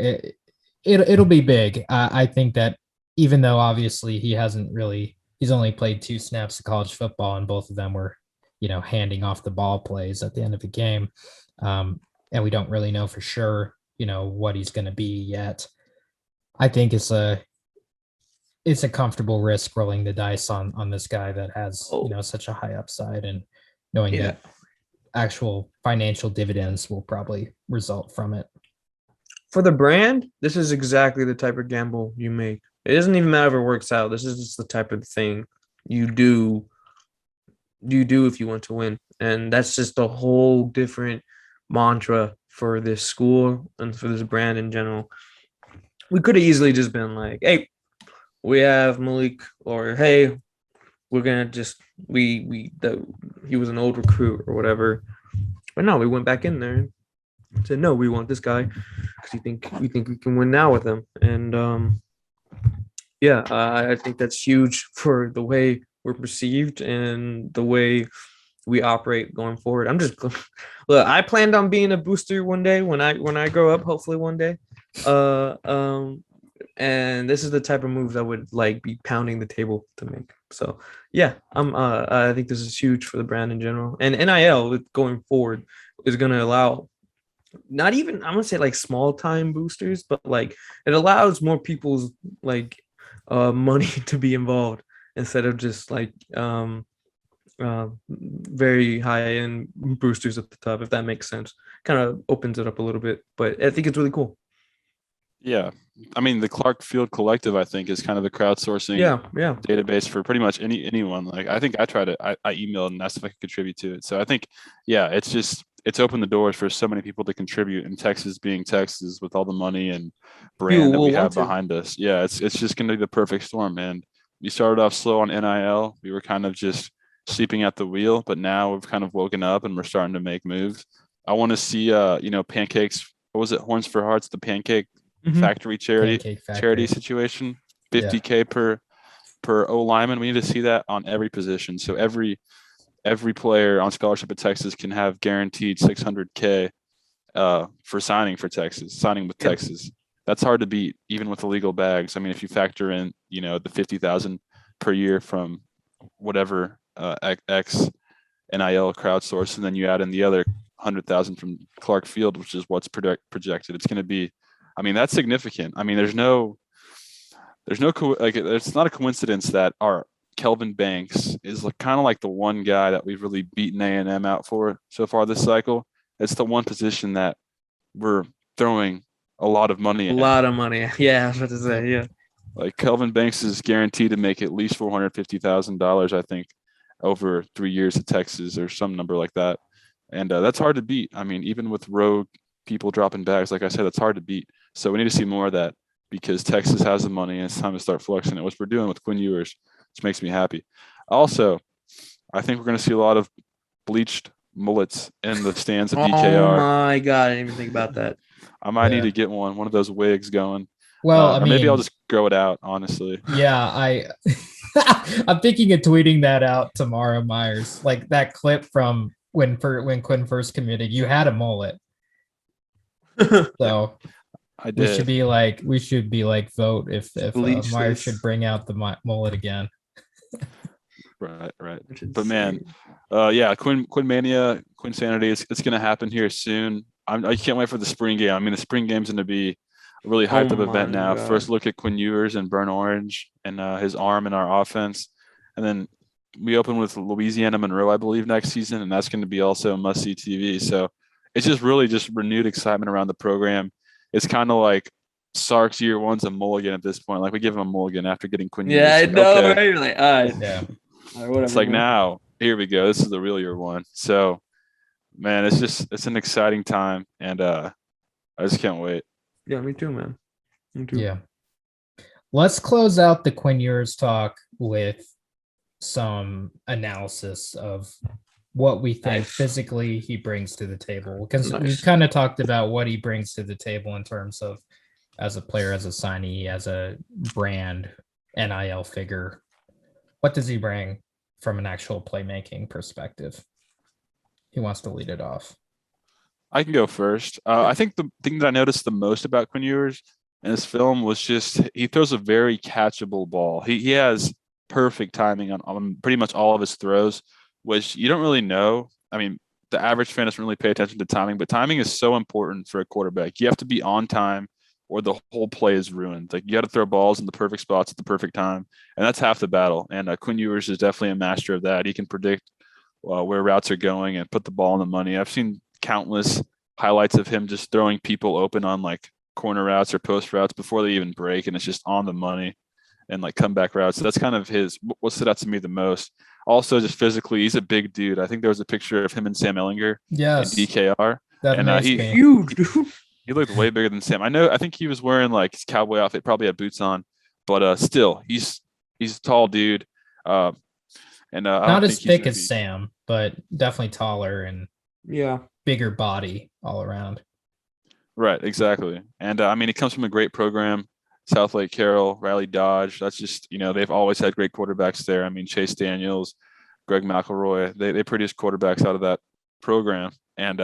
it'll be big. I think that even though obviously he's only played 2 snaps of college football, and both of them were, handing off the ball plays at the end of the game. And we don't really know for sure, what he's going to be yet. I think it's a comfortable risk rolling the dice on this guy that has, such a high upside, and knowing that actual financial dividends will probably result from it. For the brand, this is exactly the type of gamble you make. It doesn't even matter if it works out. This is just the type of thing you do if you want to win. And that's just a whole different mantra for this school and for this brand in general. We could have easily just been like, hey, we have Malik, or hey, we're gonna just he was an old recruit or whatever. But no, we went back in there and said, no, we want this guy because we think we can win now with him. And I think that's huge for the way we're perceived and the way we operate going forward. Look, I planned on being a booster one day when I grow up, hopefully one day. And this is the type of moves I would be pounding the table to make. So yeah, I think this is huge for the brand in general. And NIL going forward is going to allow not even, I'm gonna say small time boosters, but it allows more people's money to be involved instead of just very high end boosters at the top, if that makes sense. Kind of opens it up a little bit, but I think it's really cool. Yeah. I mean, the Clark Field Collective, I think, is kind of the crowdsourcing database for pretty much anyone. I think I emailed and asked if I could contribute to it. So I think, it's opened the doors for so many people to contribute, and Texas being Texas with all the money and brand that we have behind us. Yeah, it's just going to be the perfect storm, man. We started off slow on NIL. We were kind of just sleeping at the wheel, but now we've kind of woken up and we're starting to make moves. I want to see, pancakes. What was it? Horns for Hearts, the pancake factory charity situation. 50K per O lineman. We need to see that on every position. So every player on scholarship at Texas can have guaranteed $600K for signing with Texas. That's hard to beat, even with illegal bags. I mean, if you factor in, the 50,000 per year from whatever X NIL crowdsource, and then you add in the other 100,000 from Clark Field, which is what's projected. It's going to be, I mean, that's significant. I mean, it's not a coincidence that our Kelvin Banks is kind of the one guy that we've really beaten A&M out for so far this cycle. It's the one position that we're throwing a lot of money at. A lot of money. Yeah, I was about to say, yeah. Kelvin Banks is guaranteed to make at least $450,000, I think, over 3 years at Texas or some number like that. And that's hard to beat. I mean, even with rogue people dropping bags, like I said, that's hard to beat. So we need to see more of that because Texas has the money and it's time to start flexing it, which we're doing with Quinn Ewers, which makes me happy. Also, I think we're going to see a lot of bleached mullets in the stands at BKR. Oh my God, I didn't even think about that. I might need to get one of those wigs going. Well, maybe I'll just grow it out, honestly. Yeah, I'm thinking of tweeting that out tomorrow, Myers. That clip from when Quinn first committed, you had a mullet. So I We should did. be like vote if Bleach Myers this. should bring out the mullet again. Right, right. Which But man, insane. yeah, Quinn Mania, Quinn Sanity, it's gonna happen here soon. I can't wait for the spring game. I mean, the spring game's gonna be a really Oh hyped up my event now. god. First look at Quinn Ewers and Burn Orange and his arm in our offense, and then we open with Louisiana Monroe, I believe, next season, and that's going to be also must see TV. So it's just really just renewed excitement around the program. It's kind of like Sark's year one's a mulligan at this point. Like we give him a mulligan after getting Quinn Yeah, Ewers. I Like, know, okay, right? You're like, all right, Yeah. all right, whatever. it's like man. now here we go. This is the real year one. So man, it's an exciting time, and I just can't wait. Yeah, me too, man. Me too. Yeah. Let's close out the Quinn Ewers talk with some analysis of what we think Nice. physically he brings to the table, because Nice. we've kind of talked about what he brings to the table in terms of as a player, as a signee, as a brand, NIL figure. What does he bring from an actual playmaking perspective? He wants to lead it off. I can go first. I think the thing that I noticed the most about Quinn Ewers in this film was just he throws a very catchable ball. He has perfect timing on pretty much all of his throws, which you don't really know. I mean, the average fan doesn't really pay attention to timing, but timing is so important for a quarterback. You have to be on time or the whole play is ruined. Like you got to throw balls in the perfect spots at the perfect time, and that's half the battle. And Quinn Ewers is definitely a master of that. He can predict where routes are going and put the ball in the money. I've seen countless highlights of him just throwing people open on like corner routes or post routes before they even break, and it's just on the money and like comeback routes. So that's kind of what stood out to me the most. Also, just physically, he's a big dude. I think there was a picture of him and Sam Ellinger Yes, in DKR, that and amazed me. Huge, dude. he looked way bigger than Sam. I think he was wearing like his cowboy outfit, probably had boots on, but still, he's a tall dude. And I Not don't as think he's thick gonna as be Sam, but definitely taller and Yeah. bigger body all around. right. Exactly. And I mean, he comes from a great program, South Lake Carroll, Riley Dodge. That's just they've always had great quarterbacks there. I mean, Chase Daniels, Greg McElroy. They produce quarterbacks out of that program. And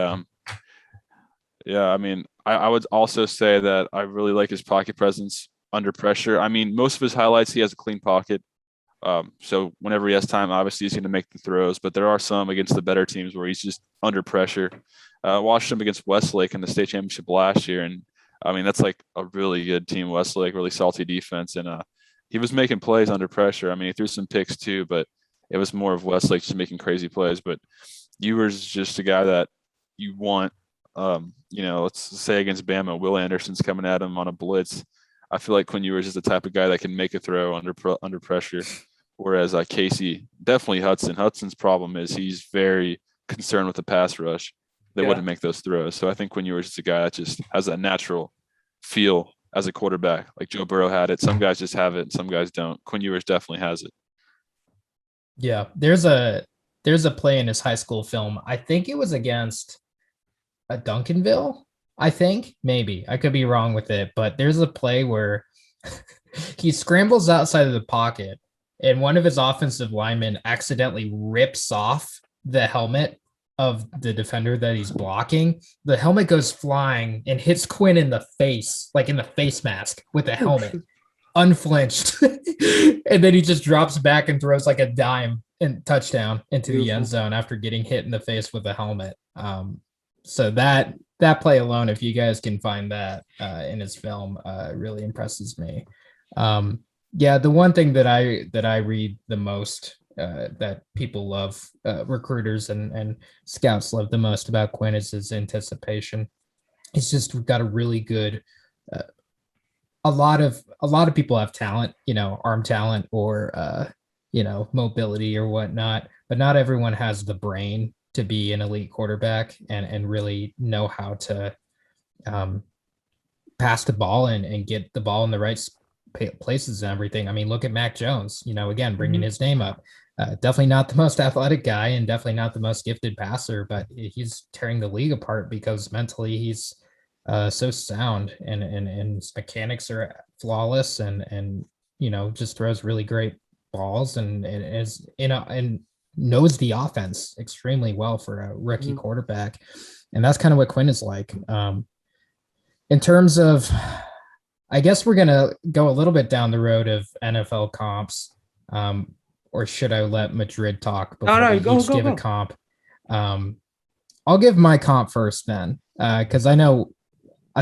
yeah, I mean, I would also say that I really like his pocket presence under pressure. I mean, most of his highlights, he has a clean pocket. So whenever he has time, obviously he's going to make the throws, but there are some against the better teams where he's just under pressure. Watched him against Westlake in the state championship last year, and I mean that's like a really good team, Westlake, really salty defense, and he was making plays under pressure. I mean, he threw some picks too, but it was more of Westlake just making crazy plays. But Ewers is just a guy that you want. Let's say against Bama, Will Anderson's coming at him on a blitz. I feel like Quinn Ewers is the type of guy that can make a throw under pressure. Whereas Casey, definitely Hudson. Hudson's problem is he's very concerned with the pass rush. They wouldn't make those throws. So I think Quinn Ewers is a guy that just has a natural feel as a quarterback. Like Joe Burrow had it. Some guys just have it, and some guys don't. Quinn Ewers definitely has it. Yeah, there's a play in his high school film. I think it was against a Duncanville. I think maybe I could be wrong with it, but there's a play where he scrambles outside of the pocket, and one of his offensive linemen accidentally rips off the helmet of the defender that he's blocking. The helmet goes flying and hits Quinn in the face, like in the face mask with the helmet, unflinched. And then he just drops back and throws like a dime and touchdown into the end zone after getting hit in the face with a helmet. So that play alone, if you guys can find that in his film, really impresses me. Yeah, the one thing that I read the most, that people love, recruiters and scouts love the most about Quinn is his anticipation. He's just got a really good. A lot of people have talent, arm talent or mobility or whatnot, but not everyone has the brain to be an elite quarterback and really know how to pass the ball and get the ball in the right places and everything. I mean, look at Mac Jones, again, bringing his name up. Definitely not the most athletic guy and definitely not the most gifted passer, but he's tearing the league apart because mentally he's so sound and his mechanics are flawless and just throws really great balls and is and knows the offense extremely well for a rookie quarterback. And that's kind of what Quinn is like. in terms of, I guess we're gonna go a little bit down the road of NFL comps, or should I let Madrid talk before No, we go, each give a go. comp? I'll give my comp first then, because I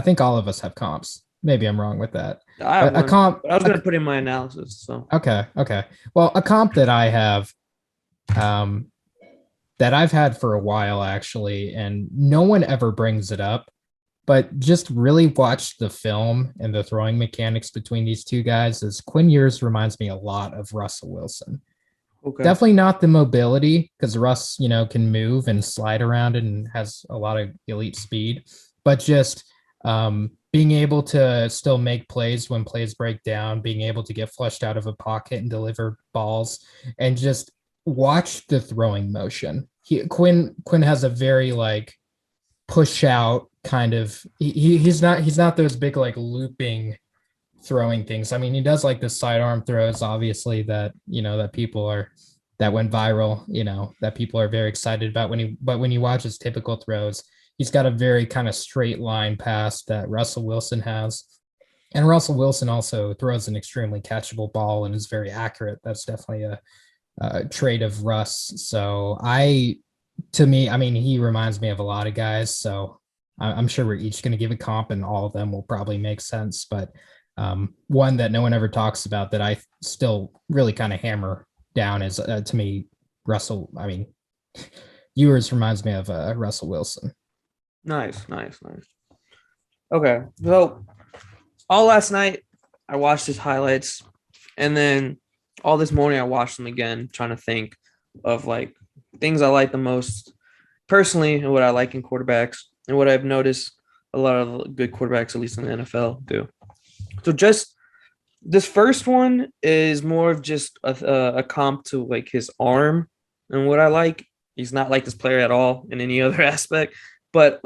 think all of us have comps. Maybe I'm wrong with that. I have But a one. comp. But I was gonna put in my analysis. So Okay. Well, a comp that I have, that I've had for a while actually, and no one ever brings it up, but just really watch the film and the throwing mechanics between these two guys. Is Quinn Ewers reminds me a lot of Russell Wilson. okay. Definitely not the mobility, because Russ, can move and slide around and has a lot of elite speed, but just being able to still make plays when plays break down, being able to get flushed out of a pocket and deliver balls, and just watch the throwing motion. Quinn has a very like push out kind of. He's not those big like looping throwing things. I mean, he does like the sidearm throws, obviously, that that went viral, that people are very excited about but when you watch his typical throws, he's got a very kind of straight line pass that Russell Wilson has. And Russell Wilson also throws an extremely catchable ball and is very accurate. That's definitely a trait of Russ. So to me, I mean, he reminds me of a lot of guys. So I'm sure we're each going to give a comp and all of them will probably make sense. But one that no one ever talks about that I still really kind of hammer down is, to me, Ewers reminds me of Russell Wilson. Nice. Okay, so all last night I watched his highlights, and then all this morning I watched them again, trying to think of like things I like the most personally and what I like in quarterbacks and what I've noticed a lot of good quarterbacks, at least in the NFL, do. So just this first one is more of just a comp to like his arm and what I like. He's not like this player at all in any other aspect, but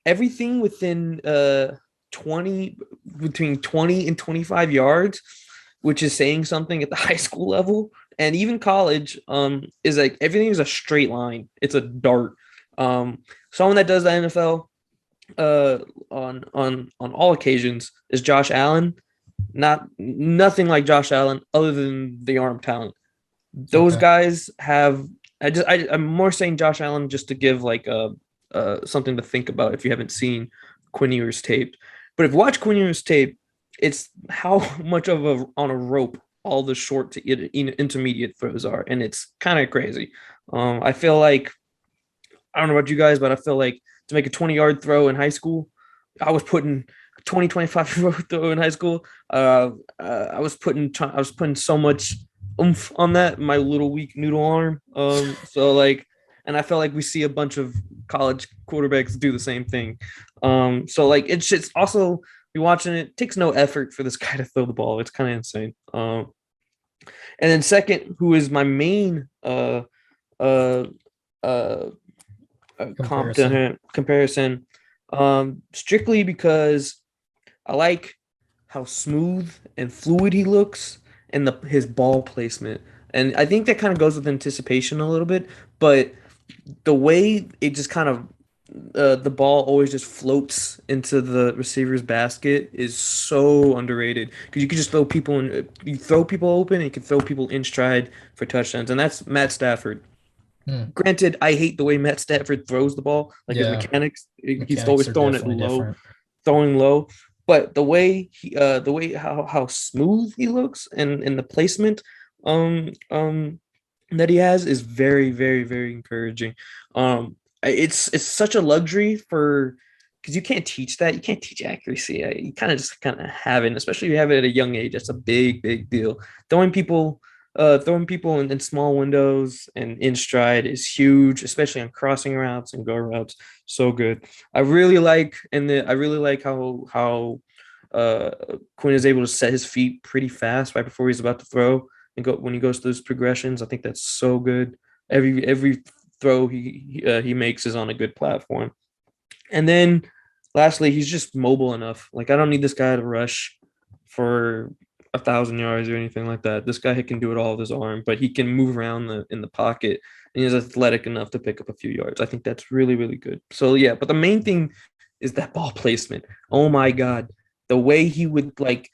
everything within between 20 and 25 yards, which is saying something at the high school level and even college, is like everything is a straight line. It's a dart. Someone that does the NFL on all occasions is Josh Allen. Nothing like Josh Allen other than the arm talent. Those guys have. I'm more saying Josh Allen just to give like something to think about if you haven't seen Quinn Ewers tape. But if you watch Quinn Ewers tape, it's how much of on a rope all the short to intermediate throws are, and it's kind of crazy. I feel like, I don't know about you guys, but I feel like to make a 20-yard throw in high school, I was putting a 20, 25 throw in high school. I was putting so much oomph on that, my little weak noodle arm. So like, and I felt like we see a bunch of college quarterbacks do the same thing. So like, it's just also, you're watching it takes no effort for this guy to throw the ball. It's kind of insane. And then second, who is my main comparison, strictly because I like how smooth and fluid he looks and his ball placement. And I think that kind of goes with anticipation a little bit, but the way it just kind of the ball always just floats into the receiver's basket is so underrated, because you can just throw people open and you can throw people in stride for touchdowns, and that's Matt Stafford. Granted, I hate the way Matt Stafford throws the ball, like his mechanics. He's always throwing it low, throwing low. But the way how smooth he looks and the placement that he has is very, very, very encouraging. It's such a luxury because you can't teach that. You can't teach accuracy. You kind of have it, especially if you have it at a young age. That's a big, big deal. Throwing people in small windows and in stride is huge, especially on crossing routes and go routes. So good. I really like how Quinn is able to set his feet pretty fast right before he's about to throw and go when he goes through those progressions. I think that's so good. Every throw he makes is on a good platform. And then lastly, he's just mobile enough. Like, I don't need this guy to rush for 1,000 yards or anything like that. This guy can do it all with his arm, but he can move around in the pocket, and he's athletic enough to pick up a few yards. I think that's really, really good. So yeah, but the main thing is that ball placement. Oh my God, the way he would like,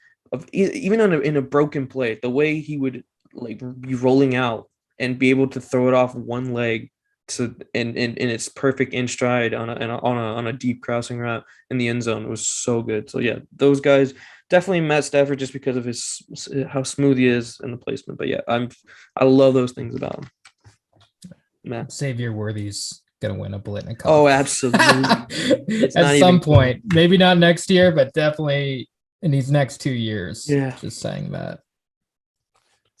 even in a broken play, the way he would like be rolling out and be able to throw it off one leg to and its perfect in stride on a deep crossing route in the end zone was so good. So yeah, those guys definitely Matt Stafford just because of his how smooth he is in the placement. But yeah, I love those things about him. Matt. Xavier Worthy's gonna win a Blitnikoff. Oh, absolutely. At some point, maybe not next year, but definitely in these next 2 years. Yeah. Just saying that.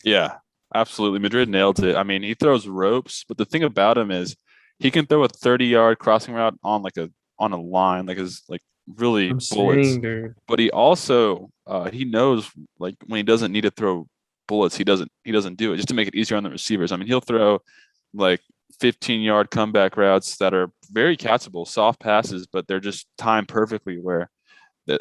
Yeah, absolutely. Madrid nailed it. I mean, he throws ropes, but the thing about him is he can throw a 30-yard crossing route on a line, like his like really bullets. But he also he knows like when he doesn't need to throw bullets, he doesn't do it just to make it easier on the receivers. I mean, he'll throw like 15-yard comeback routes that are very catchable, soft passes, but they're just timed perfectly where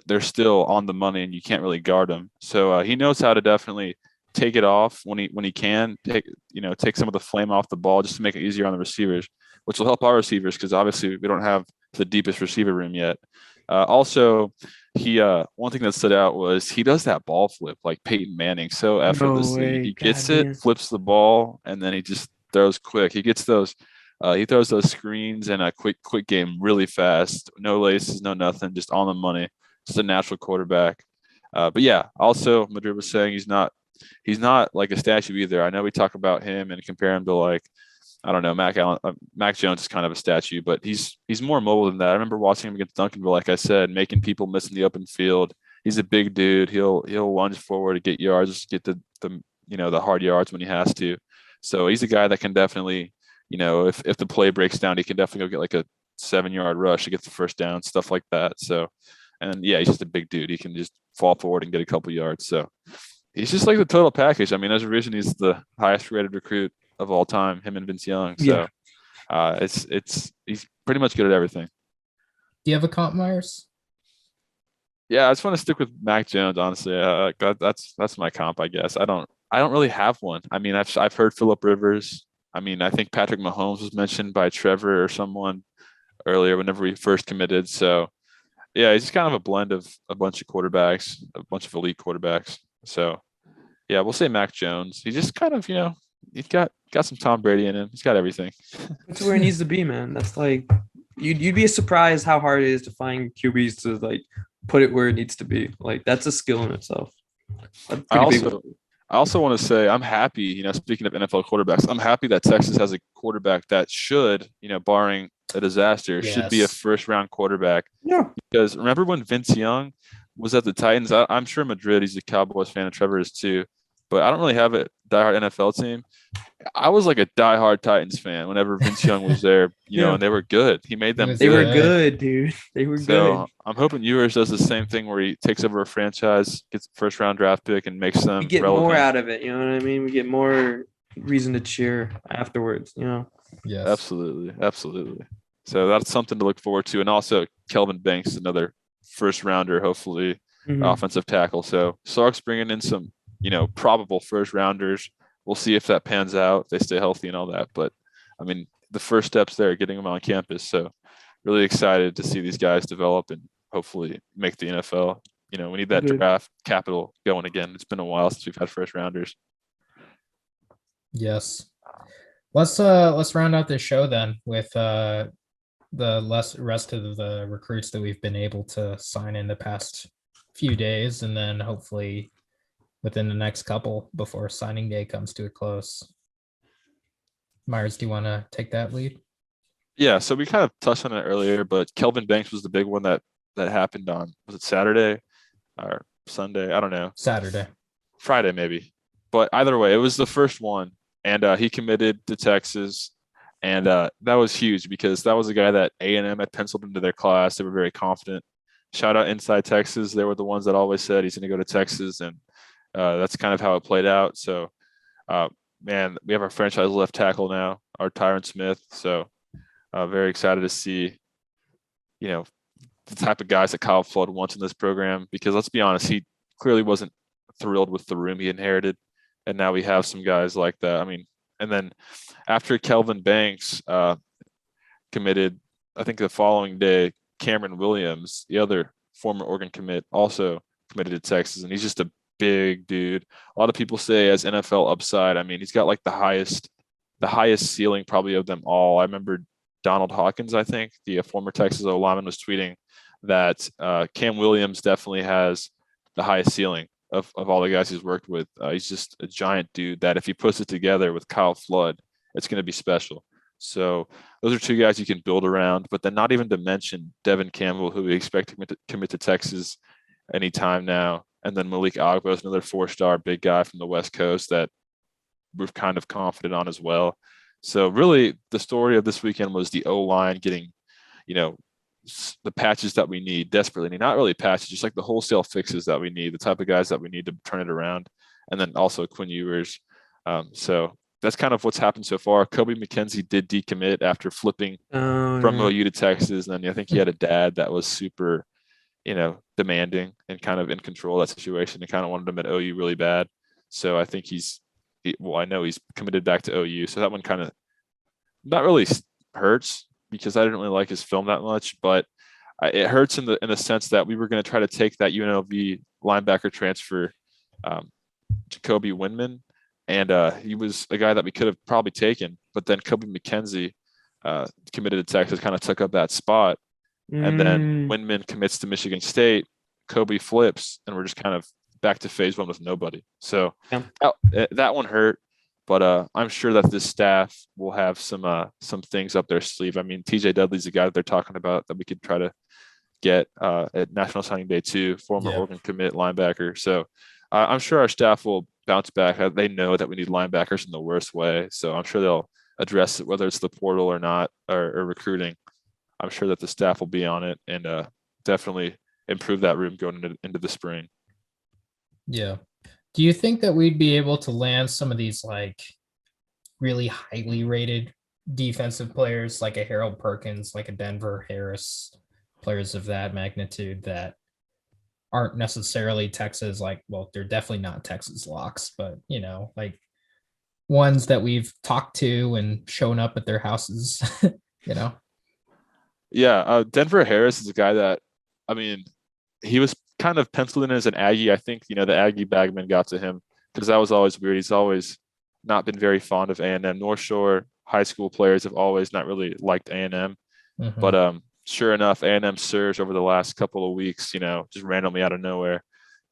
they're still on the money and you can't really guard them. So he knows how to definitely take it off when he can take some of the flame off the ball just to make it easier on the receivers, which will help our receivers because obviously we don't have the deepest receiver room yet. Also, he one thing that stood out was he does that ball flip like Peyton Manning so effortlessly. He gets it, flips the ball, and then he just throws quick. He gets those. He throws those screens and a quick game really fast. No laces, no nothing, just on the money. Just a natural quarterback. But yeah, also Madrid was saying he's not like a statue either. I know we talk about him and compare him to like, I don't know, Mac Jones is kind of a statue, but he's more mobile than that. I remember watching him against Duncanville, like I said, making people miss in the open field. He's a big dude. He'll lunge forward to get yards, get the hard yards when he has to. So he's a guy that can definitely, if the play breaks down, he can definitely go get like a 7-yard rush to get the first down, stuff like that. So, and yeah, he's just a big dude. He can just fall forward and get a couple yards. So he's just like the total package. I mean, as a Vision, he's the highest rated recruit of all time, him and Vince Young. So he's pretty much good at everything. Do you have a comp, Myers? Yeah, I just want to stick with Mac Jones, honestly. That's my comp, I guess. I don't really have one. I mean, I've heard Phillip Rivers. I mean, I think Patrick Mahomes was mentioned by Trevor or someone earlier whenever we first committed. So yeah, he's kind of a blend of a bunch of quarterbacks, a bunch of elite quarterbacks. So yeah, we'll say Mac Jones. He just kind of, he's got some Tom Brady in him. He's got everything. That's where he needs to be, man. That's like you'd be surprised how hard it is to find QBs to like put it where it needs to be. Like that's a skill in itself. I also want to say I'm happy, speaking of NFL quarterbacks, I'm happy that Texas has a quarterback that should, barring a disaster, should be a first-round quarterback. Yeah. Because remember when Vince Young was at the Titans? I'm sure Madrid, he's a Cowboys fan, and Trevor is too. But I don't really have a diehard NFL team. I was like a diehard Titans fan whenever Vince Young was there, and they were good. He made them. They were good, dude. They were good. I'm hoping Ewers does the same thing where he takes over a franchise, gets a first-round draft pick, and makes them. We get relevant. more out of it. You know what I mean? We get more reason to cheer afterwards. Yes. Absolutely. So that's something to look forward to, and also Kelvin Banks, another first-rounder, hopefully offensive tackle. So Sark's bringing in some. Probable first rounders. We'll see if that pans out, if they stay healthy and all that. But I mean, the first steps there, getting them on campus. So really excited to see these guys develop and hopefully make the NFL. We need that draft capital going again. It's been a while since we've had first rounders. Yes. Let's round out this show then with the rest of the recruits that we've been able to sign in the past few days, and then hopefully within the next couple before signing day comes to a close. Myers, do you want to take that lead? Yeah, so we kind of touched on it earlier, but Kelvin Banks was the big one that happened on, was it Saturday or Sunday? I don't know. Friday maybe. But either way, it was the first one, and he committed to Texas, and that was huge because that was a guy that A&M had penciled into their class. They were very confident. Shout out Inside Texas. They were the ones that always said he's going to go to Texas, and that's kind of how it played out. So, man, we have our franchise left tackle now, our Tyron Smith. So, very excited to see, the type of guys that Kyle Flood wants in this program. Because let's be honest, he clearly wasn't thrilled with the room he inherited, and now we have some guys like that. I mean, and then after Kelvin Banks committed, I think the following day, Cameron Williams, the other former Oregon commit, also committed to Texas, and he's just a big dude. A lot of people say as NFL upside. I mean, he's got like the highest ceiling probably of them all. I remember Donald Hawkins, I think, the former Texas O lineman, was tweeting that Cam Williams definitely has the highest ceiling of all the guys he's worked with. He's just a giant dude that if he puts it together with Kyle Flood, it's going to be special. So those are two guys you can build around, but then not even to mention Devin Campbell, who we expect to commit to Texas anytime now. And then Malik Agbo is another 4-star big guy from the West Coast that we're kind of confident on as well. So really the story of this weekend was the O-line getting, the patches that we need desperately. Not really patches, just like the wholesale fixes that we need, the type of guys that we need to turn it around. And then also Quinn Ewers. So that's kind of what's happened so far. Kobe McKenzie did decommit after flipping from OU to Texas. And then I think he had a dad that was super, demanding and kind of in control of that situation and kind of wanted him at OU really bad. So I think I know he's committed back to OU. So that one kind of not really hurts because I didn't really like his film that much, but it hurts in the sense that we were going to try to take that UNLV linebacker transfer, Jacoby Windman, and he was a guy that we could have probably taken, but then Kobe McKenzie committed to Texas, kind of took up that spot. And then Windman commits to Michigan State, Kobe flips, and we're just kind of back to phase one with nobody. So that one hurt, but I'm sure that this staff will have some things up their sleeve. I mean, TJ Dudley's the guy that they're talking about that we could try to get at National Signing Day too, former Oregon commit linebacker. So I'm sure our staff will bounce back. They know that we need linebackers in the worst way, so I'm sure they'll address it, whether it's the portal or not, or recruiting. I'm sure that the staff will be on it and definitely improve that room going into the spring. Yeah. Do you think that we'd be able to land some of these like really highly rated defensive players like a Harold Perkins, like a Denver Harris, players of that magnitude that aren't necessarily Texas, they're definitely not Texas locks, but like ones that we've talked to and shown up at their houses, Yeah, Denver Harris is a guy that, I mean, he was kind of penciled in as an Aggie. I think, the Aggie bagman got to him because that was always weird. He's always not been very fond of A&M. North Shore high school players have always not really liked A&M. Mm-hmm. But sure enough, A&M surged over the last couple of weeks, just randomly out of nowhere.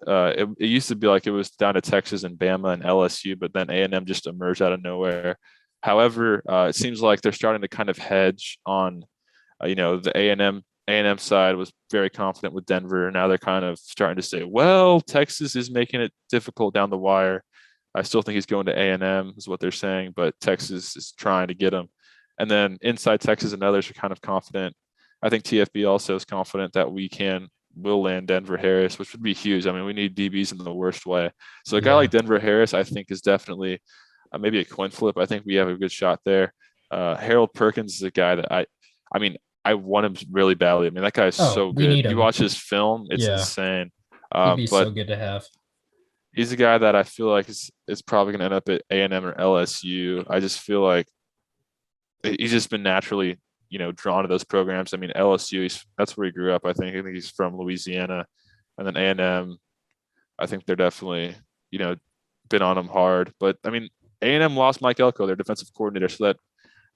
It used to be like it was down to Texas and Bama and LSU, but then A&M just emerged out of nowhere. However, it seems like they're starting to kind of hedge on the A&M side was very confident with Denver. Now they're kind of starting to say, well, Texas is making it difficult down the wire. I still think he's going to A&M is what they're saying, but Texas is trying to get him. And then inside Texas and others are kind of confident. I think TFB also is confident that will land Denver Harris, which would be huge. I mean, we need DBs in the worst way. So a guy like Denver Harris, I think, is definitely maybe a coin flip. I think we have a good shot there. Harold Perkins is a guy that I want him really badly. I mean, that guy is so good. You watch his film, it's insane. He'd be so good to have. He's a guy that I feel like is probably going to end up at A&M or LSU. I just feel like he's just been naturally, drawn to those programs. I mean, LSU, that's where he grew up. I think he's from Louisiana. And then A&M, I think they're definitely, been on him hard. But, I mean, A&M lost Mike Elko, their defensive coordinator, so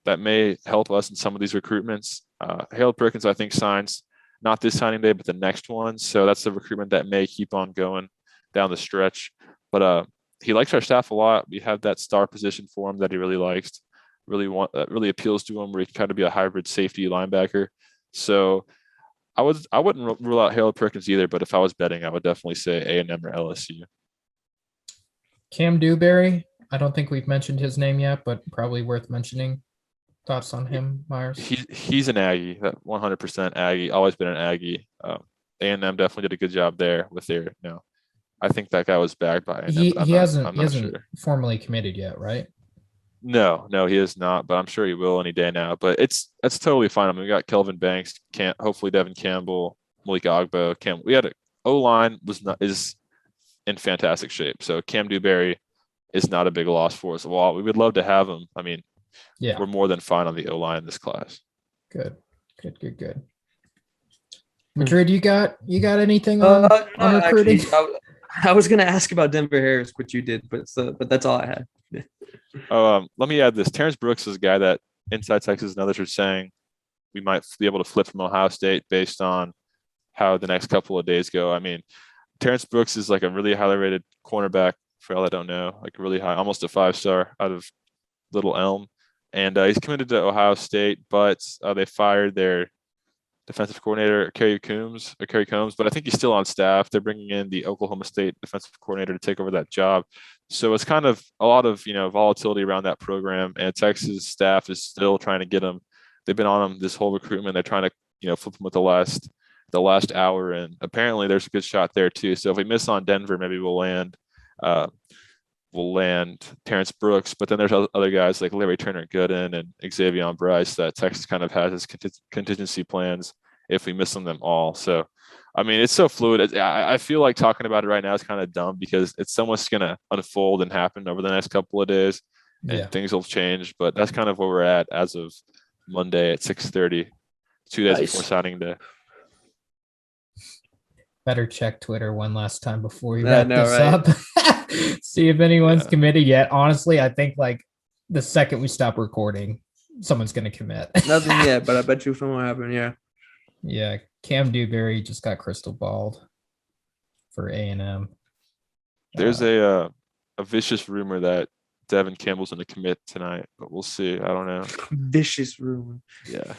that may help us in some of these recruitments. Harold Perkins, I think, signs not this signing day, but the next one. So that's the recruitment that may keep on going down the stretch. But he likes our staff a lot. We have that star position for him that he really likes, really appeals to him, where he can kind of be a hybrid safety linebacker. So I wouldn't rule out Harold Perkins either, but if I was betting, I would definitely say A&M or LSU. Cam Dewberry, I don't think we've mentioned his name yet, but probably worth mentioning. Thoughts on him, Myers? He's an Aggie, 100% Aggie. Always been an Aggie. A&M definitely did a good job there with their. I think that guy was bagged by A&M. He hasn't formally committed yet, right? No, he is not. But I'm sure he will any day now. But that's totally fine. I mean, we got Kelvin Banks, hopefully Devin Campbell, Malik Agbo. We had an O-line is in fantastic shape. So Cam Dewberry is not a big loss for us. Well, we would love to have him. I mean. Yeah, we're more than fine on the O-line in this class. Good. Madrid, you got anything on No, recruiting? actually, I was gonna ask about Denver Harris, but you did, but that's all I had. Let me add this. Terrence Brooks is a guy that Inside Texas and others are saying we might be able to flip from Ohio State based on how the next couple of days go. I mean, Terrence Brooks is like a really highly rated cornerback, for all I don't know, like really high, almost a 5-star out of Little Elm. And he's committed to Ohio State, but they fired their defensive coordinator, Kerry Coombs, but I think he's still on staff. They're bringing in the Oklahoma State defensive coordinator to take over that job. So it's kind of a lot of, volatility around that program, and Texas staff is still trying to get them. They've been on them this whole recruitment. They're trying to, flip them with the last hour, and apparently there's a good shot there too. So if we miss on Denver, maybe we'll land Terrence Brooks, but then there's other guys like Larry Turner Gooden and Xavier Bryce that Texas kind of has as contingency plans if we miss on them all. So, I mean, it's so fluid. I feel like talking about it right now is kind of dumb because it's so much going to unfold and happen over the next couple of days, and things will change. But that's kind of where we're at as of Monday at 6:30, 2 days before signing day. Better check Twitter one last time before we wrap this up. See if anyone's committed yet. Honestly, I think like the second we stop recording, someone's going to commit. Nothing yet, but I bet you something will happen. Yeah. Yeah. Cam Dewberry just got crystal balled for A&M. There's a vicious rumor that Devin Campbell's going to commit tonight, but we'll see. I don't know. Vicious rumor. Yeah.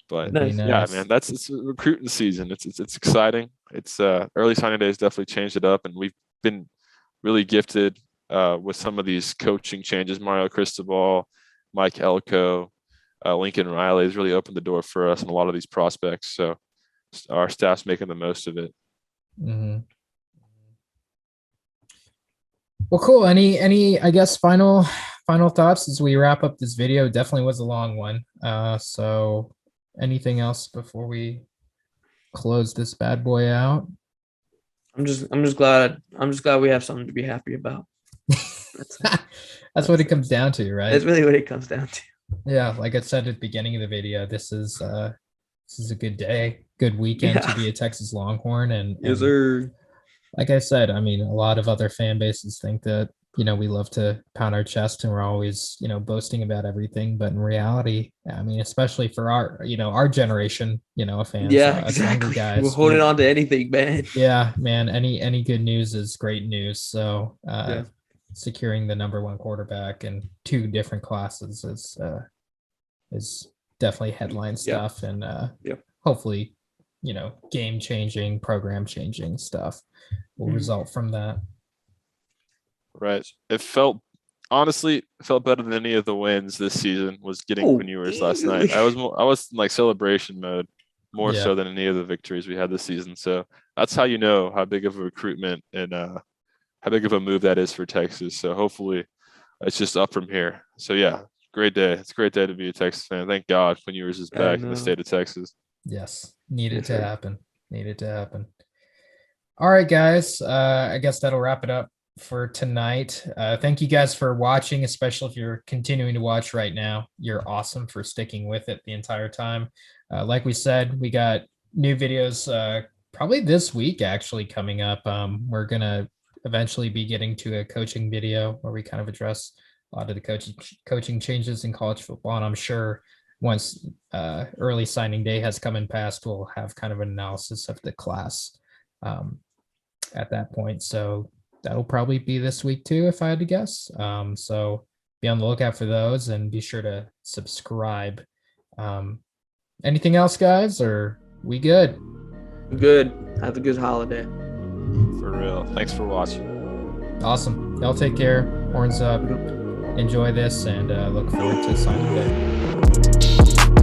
But nice. Yeah, man, it's recruiting season. It's exciting. It's early signing days definitely changed it up, and we've been really gifted with some of these coaching changes. Mario Cristobal, Mike Elko, Lincoln Riley has really opened the door for us and a lot of these prospects. So our staff's making the most of it. Mm-hmm. Well, cool. Any I guess final thoughts as we wrap up this video? It definitely was a long one. So anything else before we close this bad boy out? I'm just glad we have something to be happy about. That's what it comes down to, right? That's really what it comes down to. Yeah, like I said at the beginning of the video, this is a good day, good weekend to be a Texas Longhorn, and yes, sir. Like I said, I mean, a lot of other fan bases think that we love to pound our chest and we're always boasting about everything, but in reality, I mean, especially for our generation, of fans, exactly. Guys, we're holding on to anything, man. Yeah, man. Any good news is great news. So securing the number one quarterback in 2 different classes is definitely headline stuff, and hopefully, game changing, program changing stuff will result from that. Right. It felt better than any of the wins this season was getting Quinn Ewers last night. I was in like celebration mode more so than any of the victories we had this season. So that's how you know how big of a recruitment and how big of a move that is for Texas. So hopefully it's just up from here. So yeah, great day. It's a great day to be a Texas fan. Thank God Quinn Ewers is back in the state of Texas. Yes. Needed to happen. All right, guys. I guess that'll wrap it up for tonight. Thank you guys for watching, especially if you're continuing to watch right now. You're awesome for sticking with it the entire time. Like we said, we got new videos probably this week actually coming up. We're gonna eventually be getting to a coaching video where we kind of address a lot of the coaching changes in college football, and I'm sure once early signing day has come and passed, we'll have kind of an analysis of the class at that point. So that'll probably be this week too, if I had to guess. So be on the lookout for those and be sure to subscribe. Anything else, guys, or we good? Good. Have a good holiday. For real. Thanks for watching. Awesome. Y'all take care. Horns up. Enjoy this, and look forward to signing day.